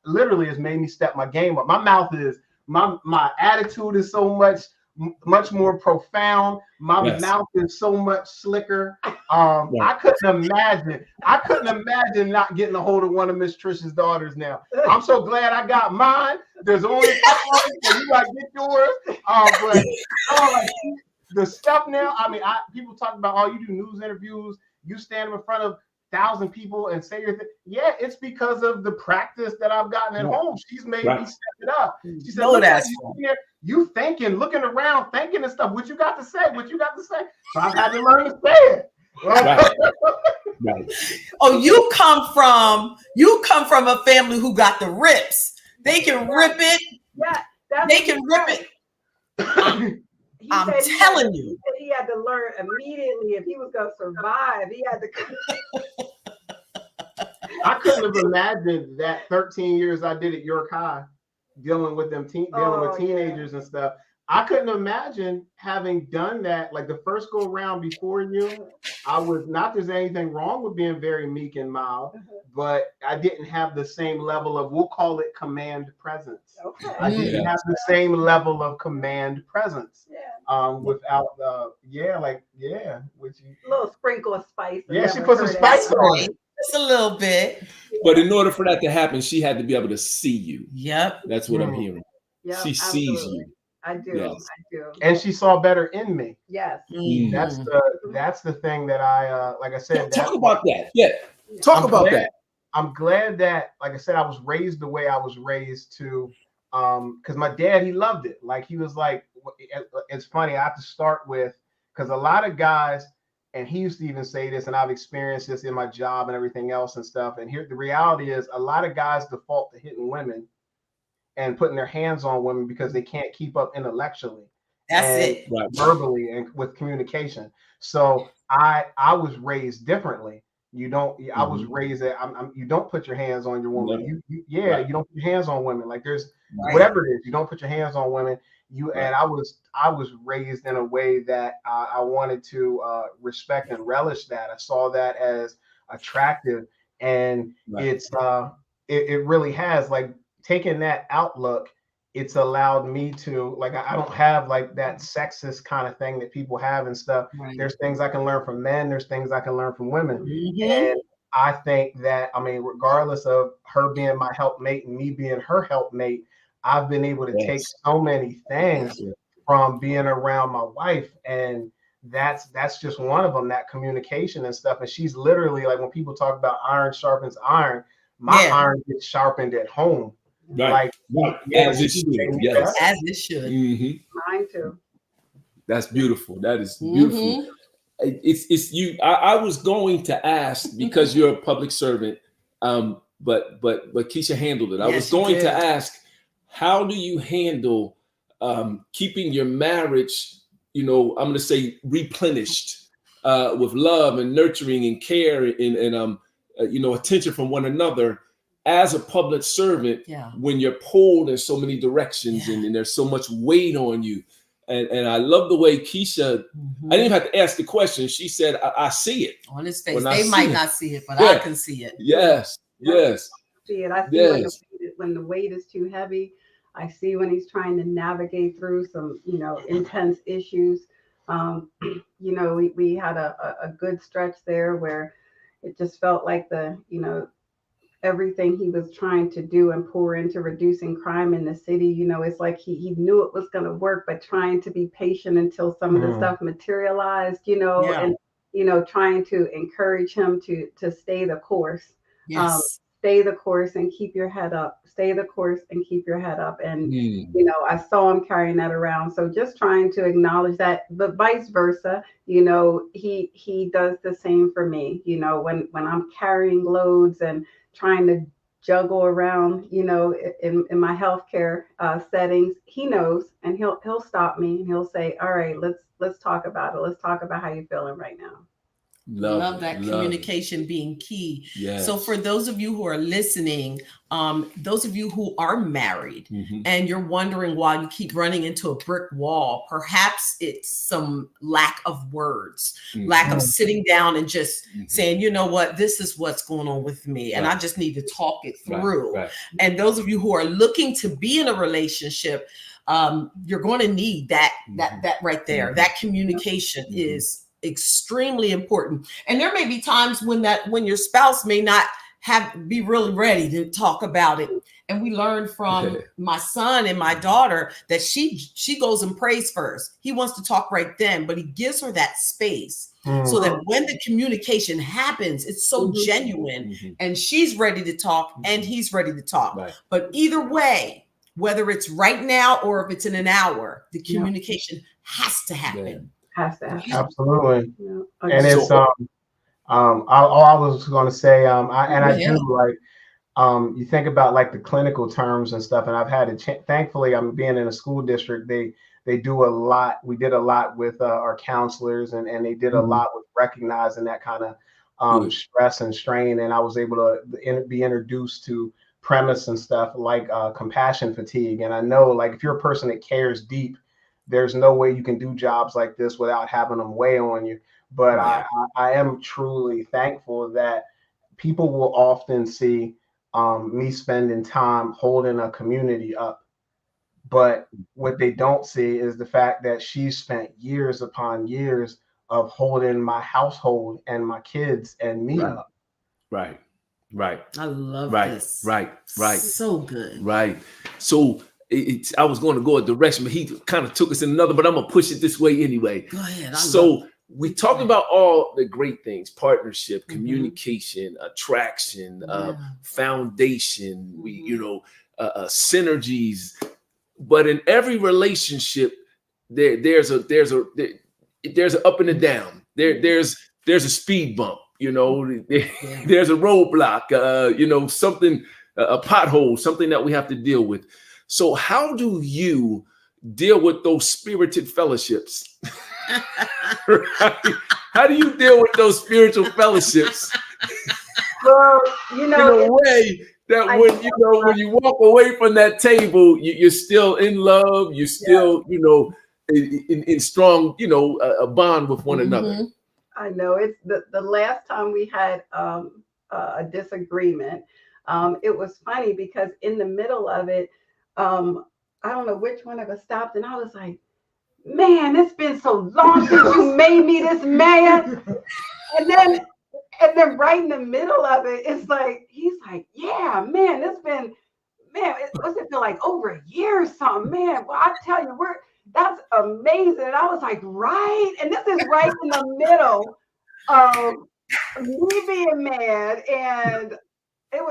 Literally has made me step my game up. My mouth is, my attitude is so much more profound. My mouth is so much slicker. I couldn't imagine not getting a hold of one of Miss Trish's daughters now. I'm so glad I got mine. There's only a couple, so you gotta get yours. But the stuff now, people talk about, oh, you do news interviews, you stand in front of 1,000 people and say your thing. Yeah, it's because of the practice that I've gotten at home. She's made me step it up. She said, you thinking, looking around, thinking and stuff. What you got to say? So I've had to learn to say it. Right. Oh, you come from a family who got the rips. They can rip it. Yeah, they can rip it. I'm telling you. He had to learn immediately if he was going to survive. He had to. I couldn't have imagined that 13 years I did at York High, dealing with teenagers and stuff. I couldn't imagine having done that. Like the first go around before you, I was not, there's anything wrong with being very meek and mild, but I didn't have the same level of, we'll call it command presence. Okay. I didn't have the same level of command presence. Without which a little sprinkle of spice. Yeah, she put some spice on it. Just a little bit. But in order for that to happen, she had to be able to see you. Yep. That's what I'm hearing. Yep, she sees you. I do. Yes. I do. And she saw better in me. Yes. That's the thing that I like I said. Talk about that. Yeah. Talk about that. I'm glad that, like I said, I was raised the way I was raised to, because my dad, he loved it. Like he was like, it's funny, I have to start with, because a lot of guys, and he used to even say this, and I've experienced this in my job and everything else and stuff. And here, the reality is, a lot of guys default to hitting women and putting their hands on women because they can't keep up intellectually. Verbally and with communication. So I was raised differently. You don't. I was raised that you don't put your hands on your woman. You don't put your hands on women. Like there's whatever it is. You don't put your hands on women. And I was raised in a way that I wanted to respect and relish that. I saw that as attractive, and it's it really has, like, taken that outlook. It's allowed me to, like, I don't have like that sexist kind of thing that people have and stuff. There's things I can learn from men. There's things I can learn from women. And I think that, regardless of her being my helpmate and me being her helpmate, I've been able to take so many things from being around my wife. And that's just one of them, that communication and stuff. And she's literally, like, when people talk about iron sharpens iron, my iron gets sharpened at home. As it should. Yes. As it should. Mine too. That's beautiful. That is beautiful. It's you. I was going to ask, because you're a public servant, but Keisha handled it. I was going to ask, how do you handle keeping your marriage, I'm going to say, replenished with love and nurturing and care and attention from one another, as a public servant, when you're pulled in so many directions and there's so much weight on you. And I love the way Keisha, I didn't even have to ask the question. She said, I see it. On his face. They might not see it, but yeah. I can see it. Yes. Yes. See it. I see when the weight is too heavy. I see when he's trying to navigate through some, intense issues. We had a good stretch there where it just felt like everything he was trying to do and pour into reducing crime in the city, it's like he knew it was going to work, but trying to be patient until some of the stuff materialized, and, trying to encourage him to stay the course. Yes. Stay the course and keep your head up. Stay the course and keep your head up. And, I saw him carrying that around. So just trying to acknowledge that, but vice versa, he does the same for me, when I'm carrying loads and trying to juggle around, in my healthcare settings, he knows, and he'll stop me and he'll say, all right, let's talk about it. Let's talk about how you're feeling right now. Love that communication being key. Yes. So for those of you who are listening, those of you who are married and you're wondering why you keep running into a brick wall, perhaps it's some lack of words, lack of sitting down and just saying, you know what, this is what's going on with me. And I just need to talk it through. Right. And those of you who are looking to be in a relationship, you're going to need that right there. That communication is extremely important. And there may be times when your spouse may not be really ready to talk about it. And we learned from my son and my daughter that she goes and prays first. He wants to talk right then, but he gives her that space so that when the communication happens, it's so genuine and she's ready to talk and he's ready to talk. Right. But either way, whether it's right now or if it's in an hour, the communication has to happen. Yeah. Absolutely. And it's all I was going to say, I do like you think about like the clinical terms and stuff, and I've had thankfully I'm being in a school district, they do a lot. We did a lot with our counselors and they did a lot with recognizing that kind of stress and strain, and I was able to be introduced to premise and stuff like compassion fatigue. And I know, like, if you're a person that cares deep, there's no way you can do jobs like this without having them weigh on you. But I am truly thankful that people will often see me spending time holding a community up. But what they don't see is the fact that she's spent years upon years of holding my household and my kids and me up. Right. I love this. Right. So good. Right. So I was going to go a direction, but he kind of took us in another, but I'm going to push it this way anyway. Go ahead. So we talked about all the great things: partnership, communication, attraction, foundation, synergies. But in every relationship, there's an up and a down. There's a speed bump. There's a roadblock. Something, a pothole, something that we have to deal with. So how do you deal with those spirited fellowships? Right? How do you deal with those spiritual fellowships? Well, in a way that when you walk away from that table, you're still in love. You're still, in strong, a bond with one another. I know it's the last time we had a disagreement. It was funny because in the middle of it, I don't know which one of us stopped, and I was like, man, it's been so long since you made me this man. And then right in the middle of it, it's like, he's like, yeah, man, what's it feel like, over a year or something, man? Well, I tell you, that's amazing. And I was like, right? And this is right in the middle of me being mad. And it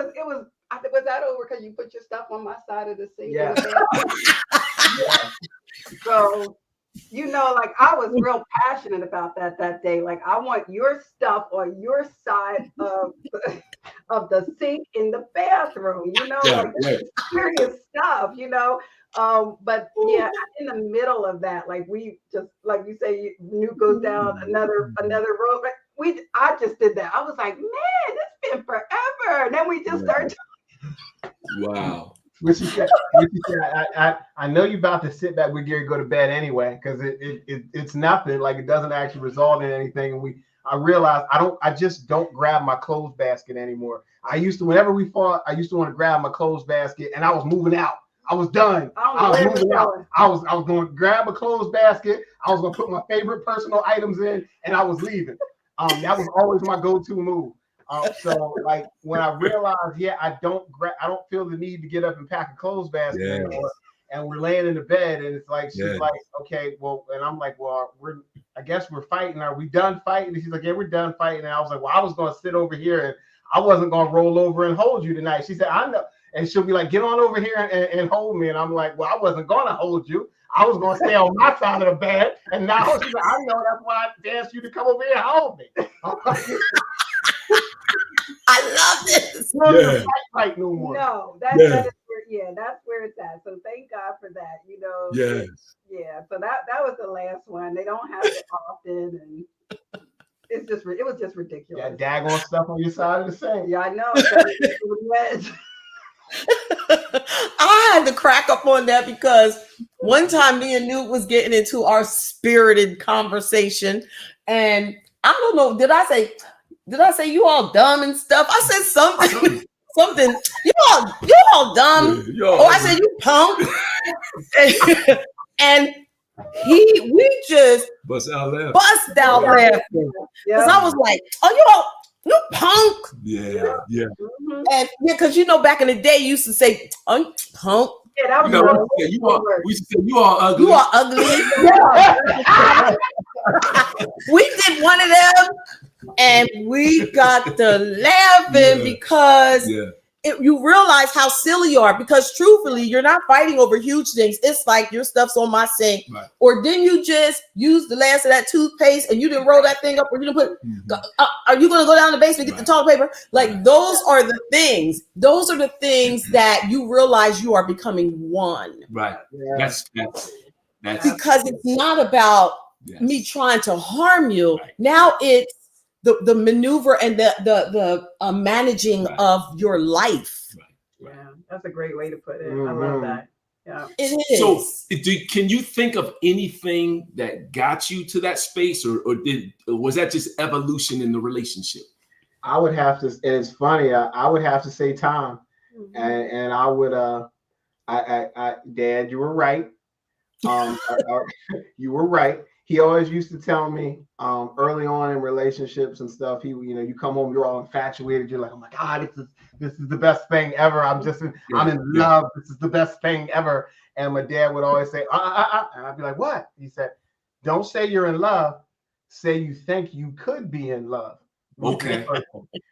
was that over because you put your stuff on my side of the sink? Yeah. So, like, I was real passionate about that day. Like, I want your stuff on your side of the sink in the bathroom, serious stuff, but yeah, in the middle of that, like, we just, like you say, Newt goes down another road. I just did that. I was like, man, it's been forever. And then we just started Wow. Which you said, I know you're about to sit back with Gary, go to bed anyway, because it's nothing. Like it doesn't actually result in anything. And I realized I just don't grab my clothes basket anymore. I used to, whenever we fought, I used to want to grab my clothes basket, and I was moving out. I was done. I was moving out. I was going to grab a clothes basket. I was going to put my favorite personal items in, and I was leaving. That was always my go-to move. So like when I realized, I don't feel the need to get up and pack a clothes basket anymore. And we're laying in the bed, and it's like she's like, okay, well, and I'm like, well, I guess we're fighting. Are we done fighting? And she's like, yeah, we're done fighting. And I was like, well, I was going to sit over here, and I wasn't going to roll over and hold you tonight. She said, I know. And she'll be like, get on over here and hold me. And I'm like, well, I wasn't going to hold you. I was going to stay on my side of the bed. And now she's like, I know, that's why I asked you to come over here and hold me. I love this. Fight no more. No, that's where it's at. So thank God for that. You know. Yes. Yeah. So that was the last one. They don't have it often, and it was just ridiculous. Yeah, daggone stuff on your side of the sink. Yeah, I know. I had to crack up on that because one time me and Newt was getting into our spirited conversation, and I don't know, did I say you all dumb and stuff? I said something. You all dumb. I said you punk. And we just bust out laughing. Because I was like, oh, you punk. Yeah. And because back in the day, you used to say, oh, punk. Yeah, that was we used to say you all ugly. You are ugly. We did one of them, and we got to laughing because you realize how silly you are. Because truthfully, you're not fighting over huge things. It's like your stuff's on my sink, or didn't you just use the last of that toothpaste and you didn't roll that thing up, or you didn't put? Are you going to go down the basement and get the toilet paper? Like those are the things. Those are the things that you realize you are becoming one. Right. Yeah. That's because it's not about me trying to harm you. Right. Now it's the maneuver and the managing of your life. Right. Yeah, that's a great way to put it. I love that. Yeah, it is. So, can you think of anything that got you to that space, or was that just evolution in the relationship? I would have to, and it's funny. I would have to say time, and I would. Dad, you were right. You were right. He always used to tell me early on in relationships and stuff. You come home, you're all infatuated. You're like, oh my God, this is the best thing ever. I'm in love. This is the best thing ever. And my dad would always say, and I'd be like, what? He said, don't say you're in love. Say you think you could be in love. Okay.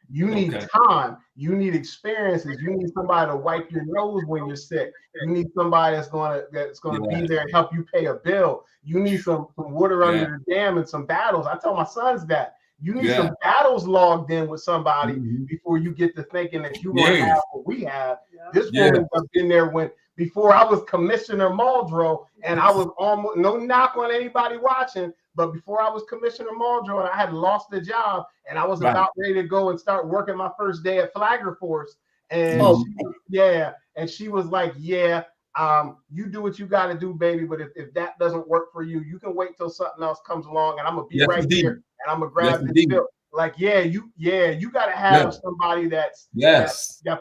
You need time. You need experiences. You need somebody to wipe your nose when you're sick. You need somebody that's gonna be there and help you pay a bill. You need some water under the dam and some battles. I tell my sons that you need some battles logged in with somebody before you get to thinking that you're gonna have what we have. This woman has been there before I was Commissioner Muldrow, and I was almost, no knock on anybody watching, but before I was Commissioner Muldrow and I had lost the job and I was about ready to go and start working my first day at Flagler Force. And and she was like, you do what you got to do, baby. But if that doesn't work for you, you can wait till something else comes along, and I'm gonna be right here and I'm gonna grab this bill. Like, you got to have somebody that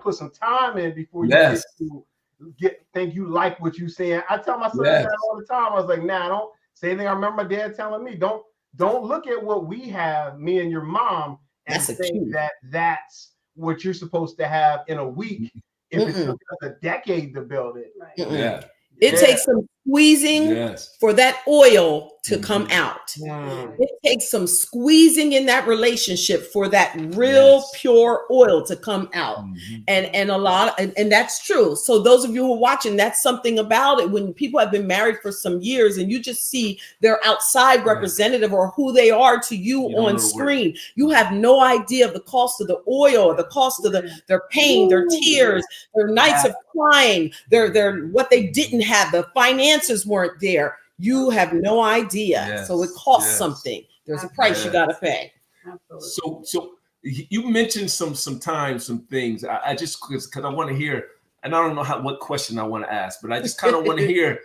put some time in before you think you like what you saying. I tell my son that all the time. I was like, don't. Same thing I remember my dad telling me, don't look at what we have, me and your mom, and think that's what you're supposed to have in a week if it took us a decade to build it. Right. It takes some squeezing for that oil to come out. It takes some squeezing in that relationship for that real pure oil to come out. And that's true. So those of you who are watching, that's something about it. When people have been married for some years and you just see their outside representative or who they are to you on screen, you have no idea of the cost of the oil, the cost of their pain, their tears, their nights of crying, their what they didn't have, the finances weren't there. You have no idea. So it costs something. There's a price you got to pay. So you mentioned some things. I just because I want to hear, and I don't know what question I want to ask, but I just kind of want to hear,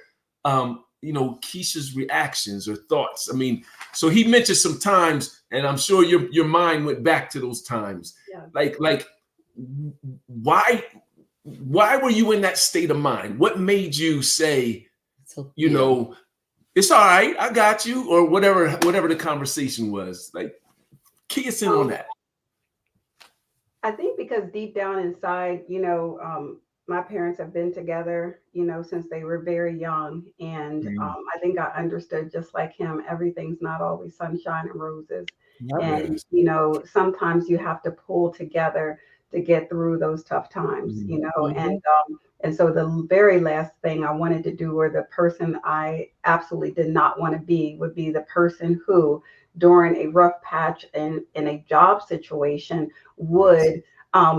Keisha's reactions or thoughts. I mean, so he mentioned some times, and I'm sure your mind went back to those times. Yeah. Like why were you in that state of mind? What made you say, it's all right, I got you, or whatever the conversation was? Like, key us in on that. I think because deep down inside, my parents have been together, since they were very young. And I think I understood, just like him, everything's not always sunshine and roses. And, sometimes you have to pull together to get through those tough times, and so the very last thing I wanted to do, or the person I absolutely did not want to be, would be the person who, during a rough patch in a job situation, would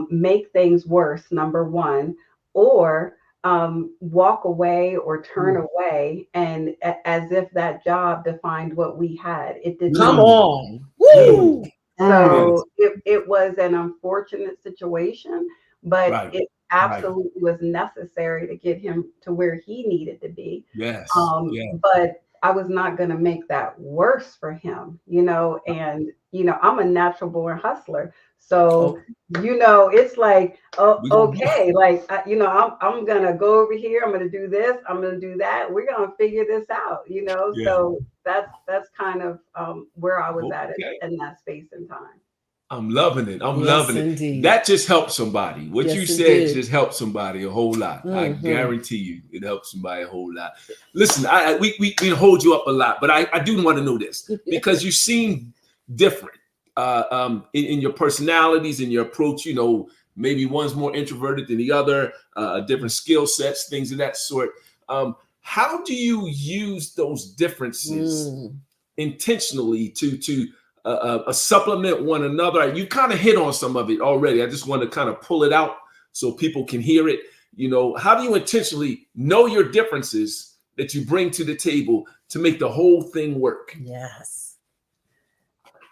make things worse, number one, or walk away or turn away, and as if that job defined what we had. It did Come not. on. Woo! So it was an unfortunate situation, but it absolutely was necessary to get him to where he needed to be. Yes. But I was not going to make that worse for him, and I'm a natural born hustler. So, it's like, okay, like, I'm going to go over here. I'm going to do this. I'm going to do that. We're going to figure this out, So that's kind of where I was at in that space and time. I'm loving it. I'm loving it. Indeed. That just helped somebody. What you said just helped somebody a whole lot. I guarantee you it helped somebody a whole lot. Listen, we hold you up a lot, but I do want to know this, because you seem different in your personalities and your approach. Maybe one's more introverted than the other, different skill sets, things of that sort. How do you use those differences intentionally to supplement one another? You kind of hit on some of it already. I just want to kind of pull it out so people can hear it. How do you intentionally know your differences that you bring to the table to make the whole thing work? Yes.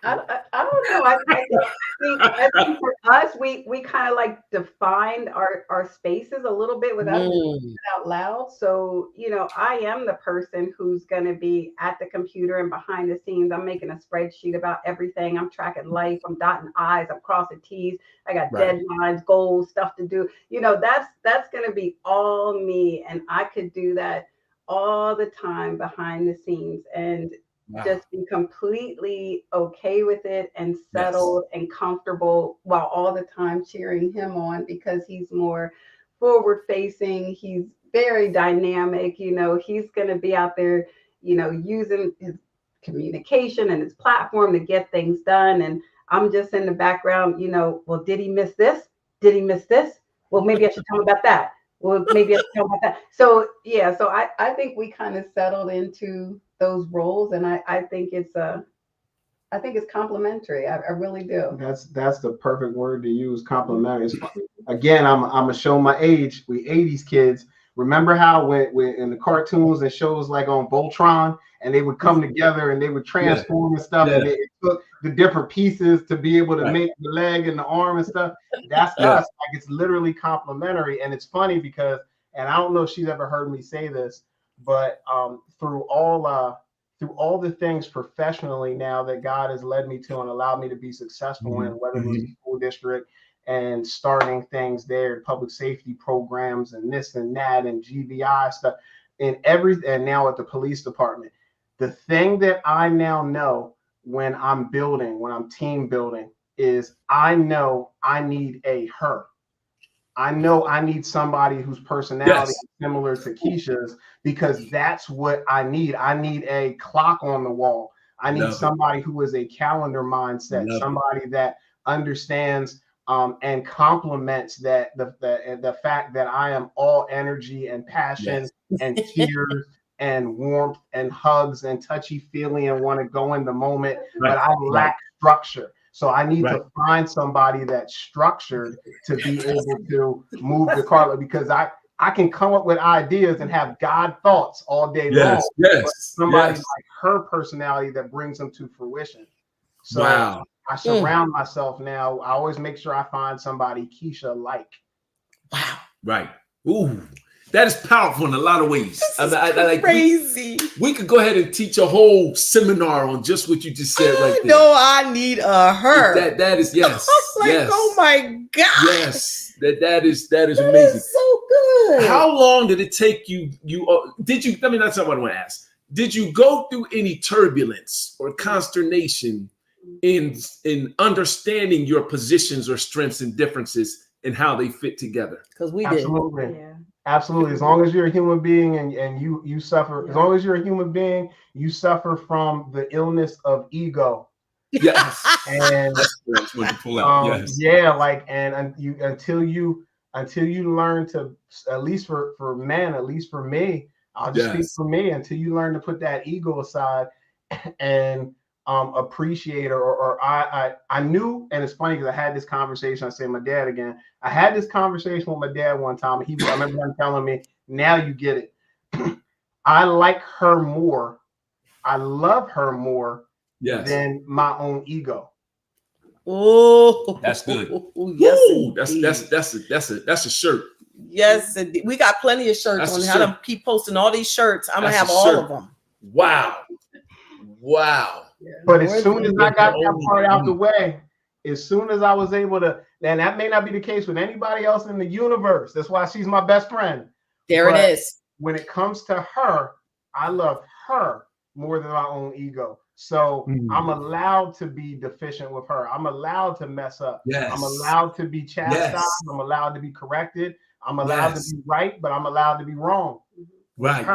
I don't know. I think for us, we kind of like defined our spaces a little bit without saying it out loud. So, I am the person who's going to be at the computer and behind the scenes. I'm making a spreadsheet about everything. I'm tracking life. I'm dotting I's. I'm crossing T's. I got deadlines, goals, stuff to do. That's going to be all me. And I could do that all the time behind the scenes. And just be completely okay with it and settled and comfortable, while all the time cheering him on, because he's more forward facing. He's very dynamic. He's going to be out there, using his communication and his platform to get things done. And I'm just in the background, well, did he miss this? Did he miss this? Well, maybe I should tell him about that. Well, maybe I should tell him about that. So, so I think we kind of settled into those roles, and I think it's complimentary. I really do. That's the perfect word to use, complimentary. Again, I'm gonna show my age. We 80s kids. Remember how when in the cartoons and shows like on Voltron, and they would come together and they would transform and stuff, and it took the different pieces to be able to make the leg and the arm and stuff. That's us. Like, it's literally complimentary. And it's funny because, and I don't know if she's ever heard me say this, but through all the things professionally now that God has led me to and allowed me to be successful in, whether it was the school district and starting things there, public safety programs and this and that and GVI stuff, and now at the police department, the thing that I now know when I'm team building, is I know I need her. I know I need somebody whose personality is similar to Keisha's, because that's what I need. I need a clock on the wall. I need somebody who is a calendar mindset, somebody that understands and complements that the fact that I am all energy and passion and tears and warmth and hugs and touchy-feely and want to go in the moment, but I lack structure. So I need to find somebody that's structured to be able to move the car, because I can come up with ideas and have God thoughts all day long. But somebody like her personality that brings them to fruition. So I surround myself now. I always make sure I find somebody Keisha like. Wow. Right. Ooh, that is powerful in a lot of ways. I crazy. We could go ahead and teach a whole seminar on just what you just said right there. No, I need her. That is yes. Like, yes. oh my God. Yes. That is amazing. Is so good. How long did it take you? Let me not someone want to ask. Did you go through any turbulence or consternation in understanding your positions or strengths and differences and how they fit together? Because we Absolutely. did. Yeah. Absolutely. As long as you're a human being and you suffer, as long as you're a human being, you suffer from the illness of ego. Yes. And that's what to pull out. Yes. Yeah, like until you learn to, at least for men, at least for me, I'll just speak for me, until you learn to put that ego aside and appreciate or I knew, and it's funny because I had this conversation. I say my dad again. I had this conversation with my dad one time. I remember him telling me, "Now you get it." I like her more. I love her more than my own ego. Oh, that's good. Yes, ooh, that's a shirt. Yes, we got plenty of shirts on how to keep posting all these shirts. I'm gonna have all of them. Wow. But as soon as I got that part out the way, as soon as I was able to, and that may not be the case with anybody else in the universe. That's why she's my best friend. There it is. When it comes to her, I love her more than my own ego. So I'm allowed to be deficient with her. I'm allowed to mess up. Yes. I'm allowed to be chastised. Yes. I'm allowed to be corrected. I'm allowed to be right, but I'm allowed to be wrong. Right.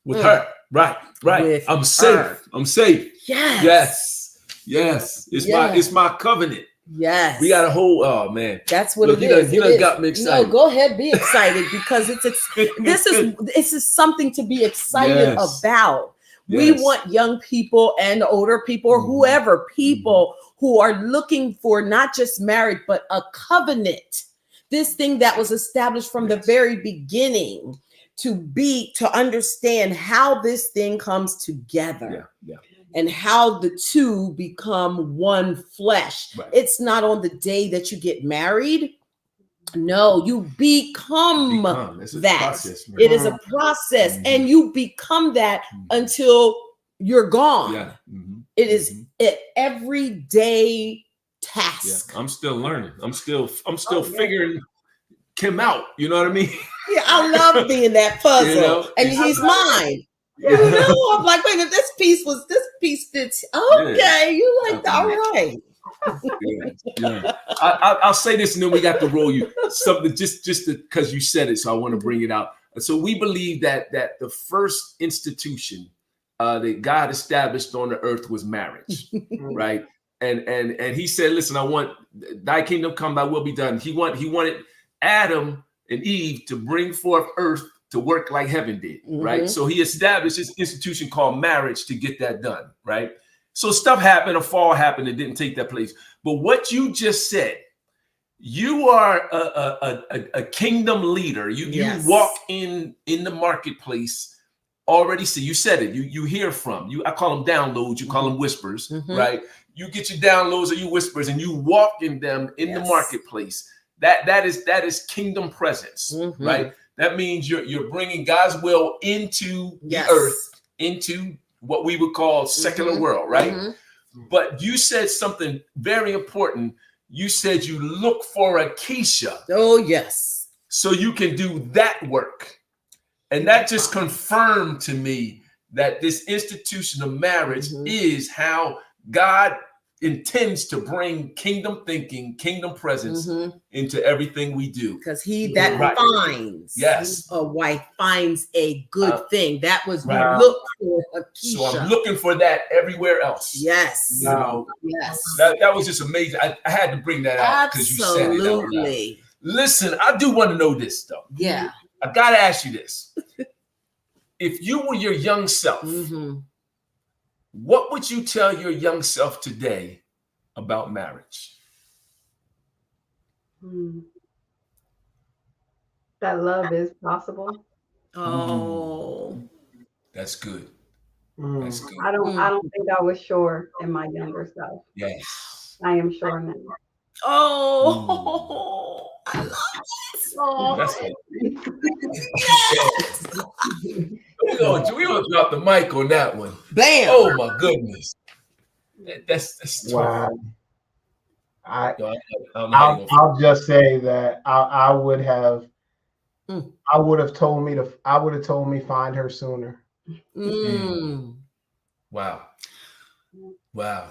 With her. Right. With I'm safe. Her. I'm safe. Yes. It's my covenant. Yes. We got a whole, oh man. That's what it is. You done got me excited. No, go ahead, be excited because this is something to be excited about. We want young people and older people or whoever, people who are looking for not just marriage, but a covenant. This thing that was established from the very beginning to understand how this thing comes together. And how the two become one flesh. Right. It's not on the day that you get married. No, you become that. Process, it is a process, and you become that until you're gone. Yeah. It is an everyday task. Yeah. I'm still learning. I'm still figuring Kim out. You know what I mean? Yeah, I love being that puzzle, and he's mine. You know, I'm like, wait, if this piece fits. Okay, you like that, all right. I'll say this, and then we got to roll you something just because you said it, so I want to bring it out. So we believe that the first institution that God established on the earth was marriage, right? And He said, "Listen, I want Thy kingdom come, Thy will be done." He wanted Adam and Eve to bring forth earth to work like heaven did, right? So He established this institution called marriage to get that done, right? So stuff happened, a fall happened, it didn't take that place. But what you just said, you are a kingdom leader. You walk in the marketplace already. See, you said it. You hear from you. I call them downloads. You call them whispers, right? You get your downloads or your whispers, and you walk in them in the marketplace. That is kingdom presence, right? That means you're bringing God's will into the earth, into what we would call secular world, right? But you said something very important. You said you look for a Keisha. Oh, yes. So you can do that work. And that just confirmed to me that this institution of marriage is how God intends to bring kingdom thinking, kingdom presence into everything we do. Because He that finds a wife finds a good thing. That was look for a Keisha. So I'm looking for that everywhere else. Yes. You know, yes. That was just amazing. I had to bring that out because you said it. Absolutely. Listen, I do want to know this though. Yeah. I gotta ask you this. If you were your young self, what would you tell your young self today about marriage? That love is possible. Oh, that's good. That's good. I don't think I was sure in my younger self. Yes. I am sure now. Oh, I love this. Oh. That's it. We gonna drop the mic on that one. Bam. Oh my goodness. That's wow. I'll I'll just say that I would have told me find her sooner. Wow.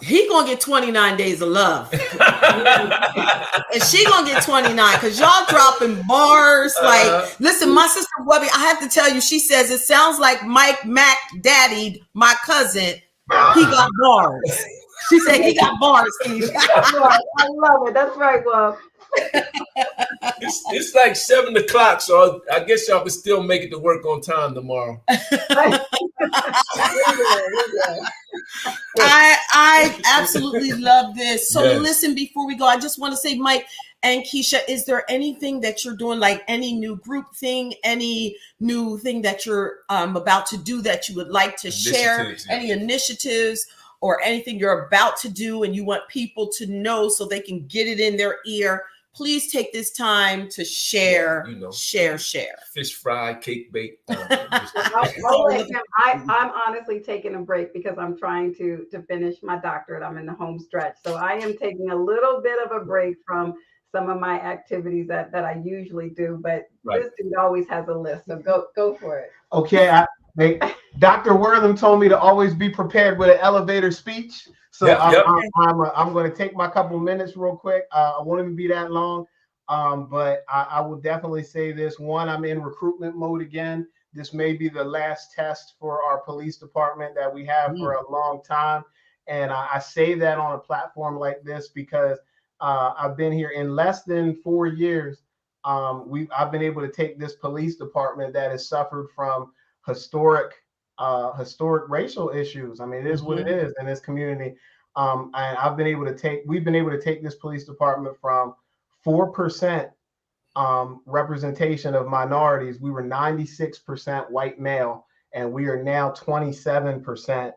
He gonna get 29 days of love. And she gonna get 29 because y'all dropping bars. Like, listen, my sister Webby, I have to tell you, she says it sounds like Mike Mac daddied my cousin. He got bars. She said he got bars. I love it. That's right, Well. It's like 7 o'clock, so I guess y'all can still make it to work on time tomorrow. I absolutely love this. So listen, before we go, I just want to say, Mike and Keisha, is there anything that you're doing, like any new group thing, any new thing that you're about to do that you would like to share, any initiatives or anything you're about to do and you want people to know so they can get it in their ear? Please take this time to share, share. Fish fry, cake bake. I'm honestly taking a break because I'm trying to finish my doctorate. I'm in the home stretch. So I am taking a little bit of a break from some of my activities that I usually do. But this dude always has a list. So go for it. Okay. Dr. Wortham told me to always be prepared with an elevator speech. So I'm going to take my couple minutes real quick. I won't even be that long, but I will definitely say this. One, I'm in recruitment mode again. This may be the last test for our police department that we have for a long time. And I say that on a platform like this because I've been here in less than 4 years. I've been able to take this police department that has suffered from historic racial issues. I mean, it is what it is in this community. And we've been able to take this police department from 4% representation of minorities. We were 96% white male, and we are now 27%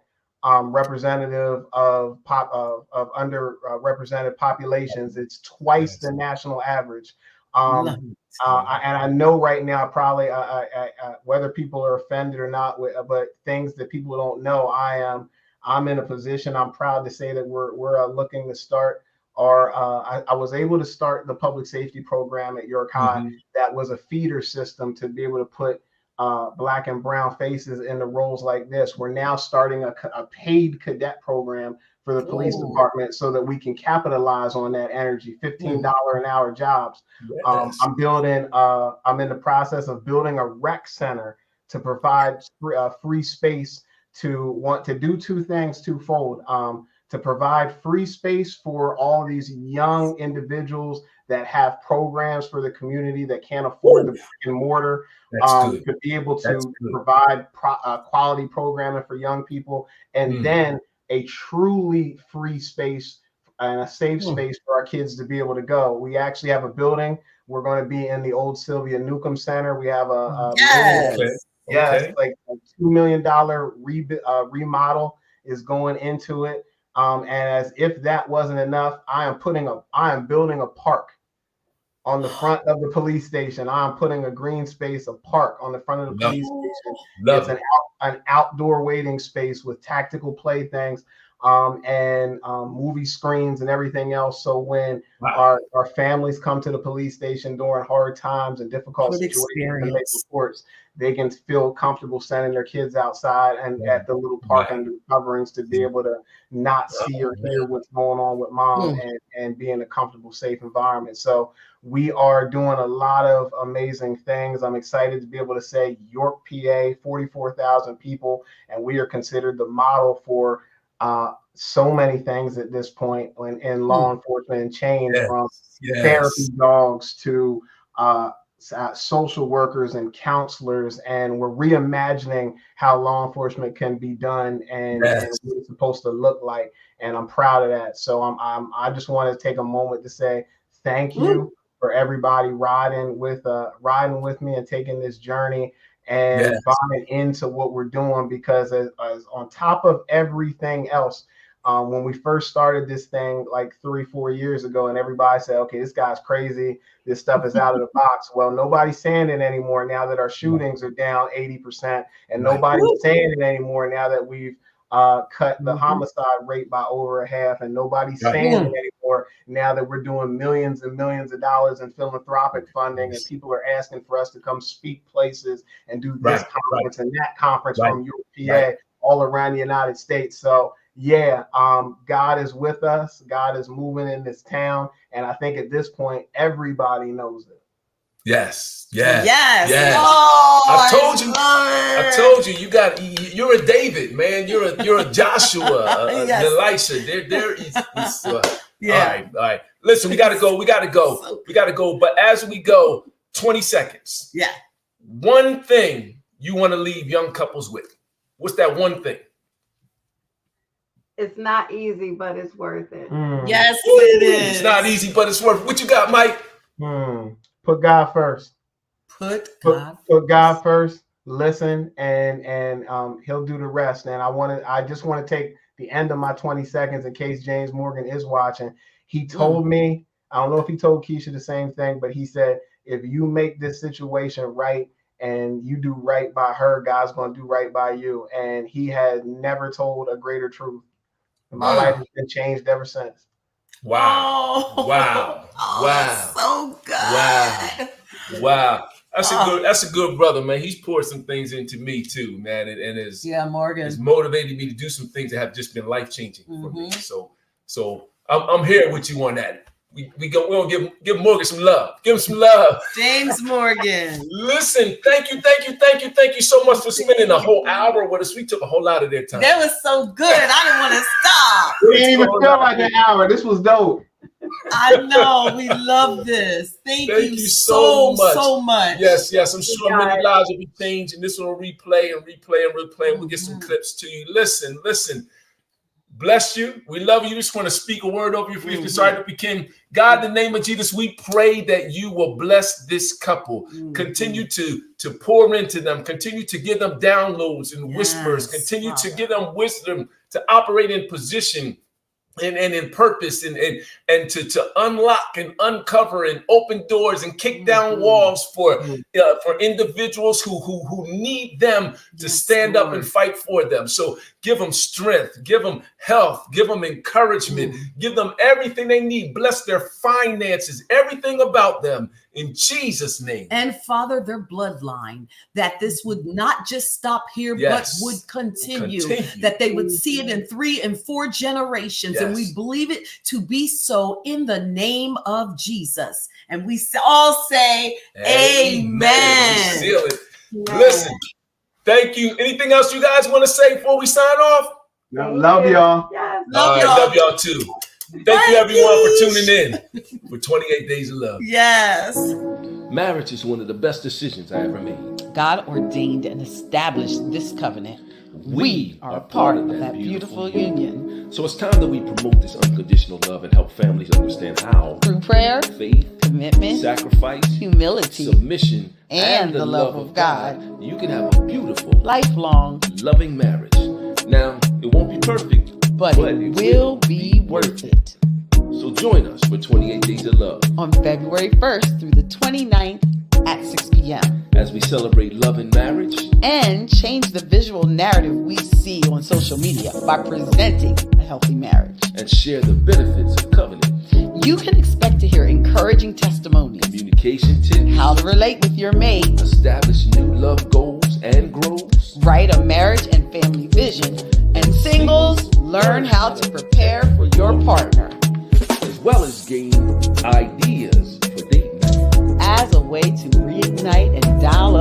representative of underrepresented populations. It's twice the national average. And I know right now, probably whether people are offended or not, but things that people don't know, I'm in a position. I'm proud to say that we're looking to start. I was able to start the public safety program at York High. That was a feeder system to be able to put Black and brown faces into roles like this. We're now starting a paid cadet program for the police department so that we can capitalize on that energy. $15 an hour jobs. I'm in the process of building a rec center to provide free space to do two things twofold. To provide free space for all these young individuals that have programs for the community that can't afford the brick and mortar, to be able to provide quality programming for young people, and then a truly free space and a safe space for our kids to be able to go. We actually have a building. We're going to be in the old Sylvia Newcomb Center. We have like a $2 million remodel is going into it. And as if that wasn't enough, I am building a park on the front of the police station. I'm putting a green space, a park on the front of the police station. It's an outdoor waiting space with tactical playthings and movie screens and everything else. So when our families come to the police station during hard times and difficult situations and make reports, they can feel comfortable sending their kids outside and at the little park under the coverings to be able to not see or hear what's going on with mom and be in a comfortable, safe environment. So we are doing a lot of amazing things. I'm excited to be able to say York, PA, 44,000 people, and we are considered the model for so many things at this point in law enforcement and change, from therapy dogs to social workers and counselors, and we're reimagining how law enforcement can be done and what it's supposed to look like. And I'm proud of that. So I just want to take a moment to say thank you for everybody riding with me and taking this journey and buying into what we're doing, because as on top of everything else, when we first started this thing like 3-4 years ago, and everybody said, okay, this guy's crazy, this stuff is out of the box. Well, nobody's saying it anymore now that our shootings are down 80%, and nobody's saying it anymore now that we've cut the homicide rate by over half, and nobody's saying it anymore now that we're doing millions and millions of dollars in philanthropic funding, and people are asking for us to come speak places and do this conference and that conference from your PA all around the United States. So yeah, God is with us. God is moving in this town, and I think at this point everybody knows it. Yes. Oh, I told you, you're a David, man. You're a Joshua, an Elisha. There is. All right. Listen, we gotta go. But as we go, 20 seconds. Yeah. One thing you want to leave young couples with. What's that one thing? It's not easy, but it's worth it. Yes, it is. It's not easy, but it's worth it. What you got, Mike? Put God first. Put God first. Listen, and he'll do the rest. And I just want to take the end of my 20 seconds in case James Morgan is watching. He told me, I don't know if he told Keisha the same thing, but he said, if you make this situation right and you do right by her, God's going to do right by you. And he had never told a greater truth. My life has been changed ever since. Wow. So good. Wow. That's a good brother, man. He's poured some things into me too, man. And Morgan has motivated me to do some things that have just been life-changing for me. So I'm here with you on that. We're gonna give Morgan some love. Give him some love. James Morgan. Listen, thank you so much for spending a whole hour with us. We took a whole lot of their time. That was so good. I didn't want to stop. It didn't even feel like an hour. This was dope. I know. We love this. Thank you so much. Yes. I'm sure many lives will be changed, and this will replay. And we'll get some clips to you. Listen. Bless you. We love you. Just want to speak a word over you for you decided to begin. God, in the name of Jesus, we pray that you will bless this couple. Continue to pour into them. Continue to give them downloads and whispers. Continue to give them wisdom to operate in position and in purpose and to unlock and uncover and open doors and kick down walls for individuals who need them to stand up and fight for them. So give them strength, give them health, give them encouragement, give them everything they need. Bless their finances, everything about them in Jesus' name. And Father, their bloodline, that this would not just stop here, but would continue, that they would see it in 3 and 4 generations. And we believe it to be so in the name of Jesus. And we all say, Amen. We seal it. Listen, thank you. Anything else you guys want to say before we sign off? Love y'all. Yes. Love y'all too. Thank you everyone for tuning in for 28 Days of Love. Yes. Marriage is one of the best decisions I ever made. God ordained and established this covenant. We are a part of that beautiful union. So it's time that we promote this unconditional love and help families understand how. Through prayer, faith, commitment, sacrifice, humility, submission, and the love of God, you can have a beautiful, lifelong, loving marriage. Now, it won't be perfect, but it will be worth it. So join us for 28 Days of Love on February 1st through the 29th at 6 p.m. as we celebrate love and marriage and change the visual narrative we see on social media by presenting a healthy marriage and share the benefits of covenant. You can expect to hear encouraging testimonies, communication tips, how to relate with your mate, establish new love goals and grows, write a marriage and family vision, and singles learn how to prepare for your partner, as well as gain ideas for dating as a way to reignite and dial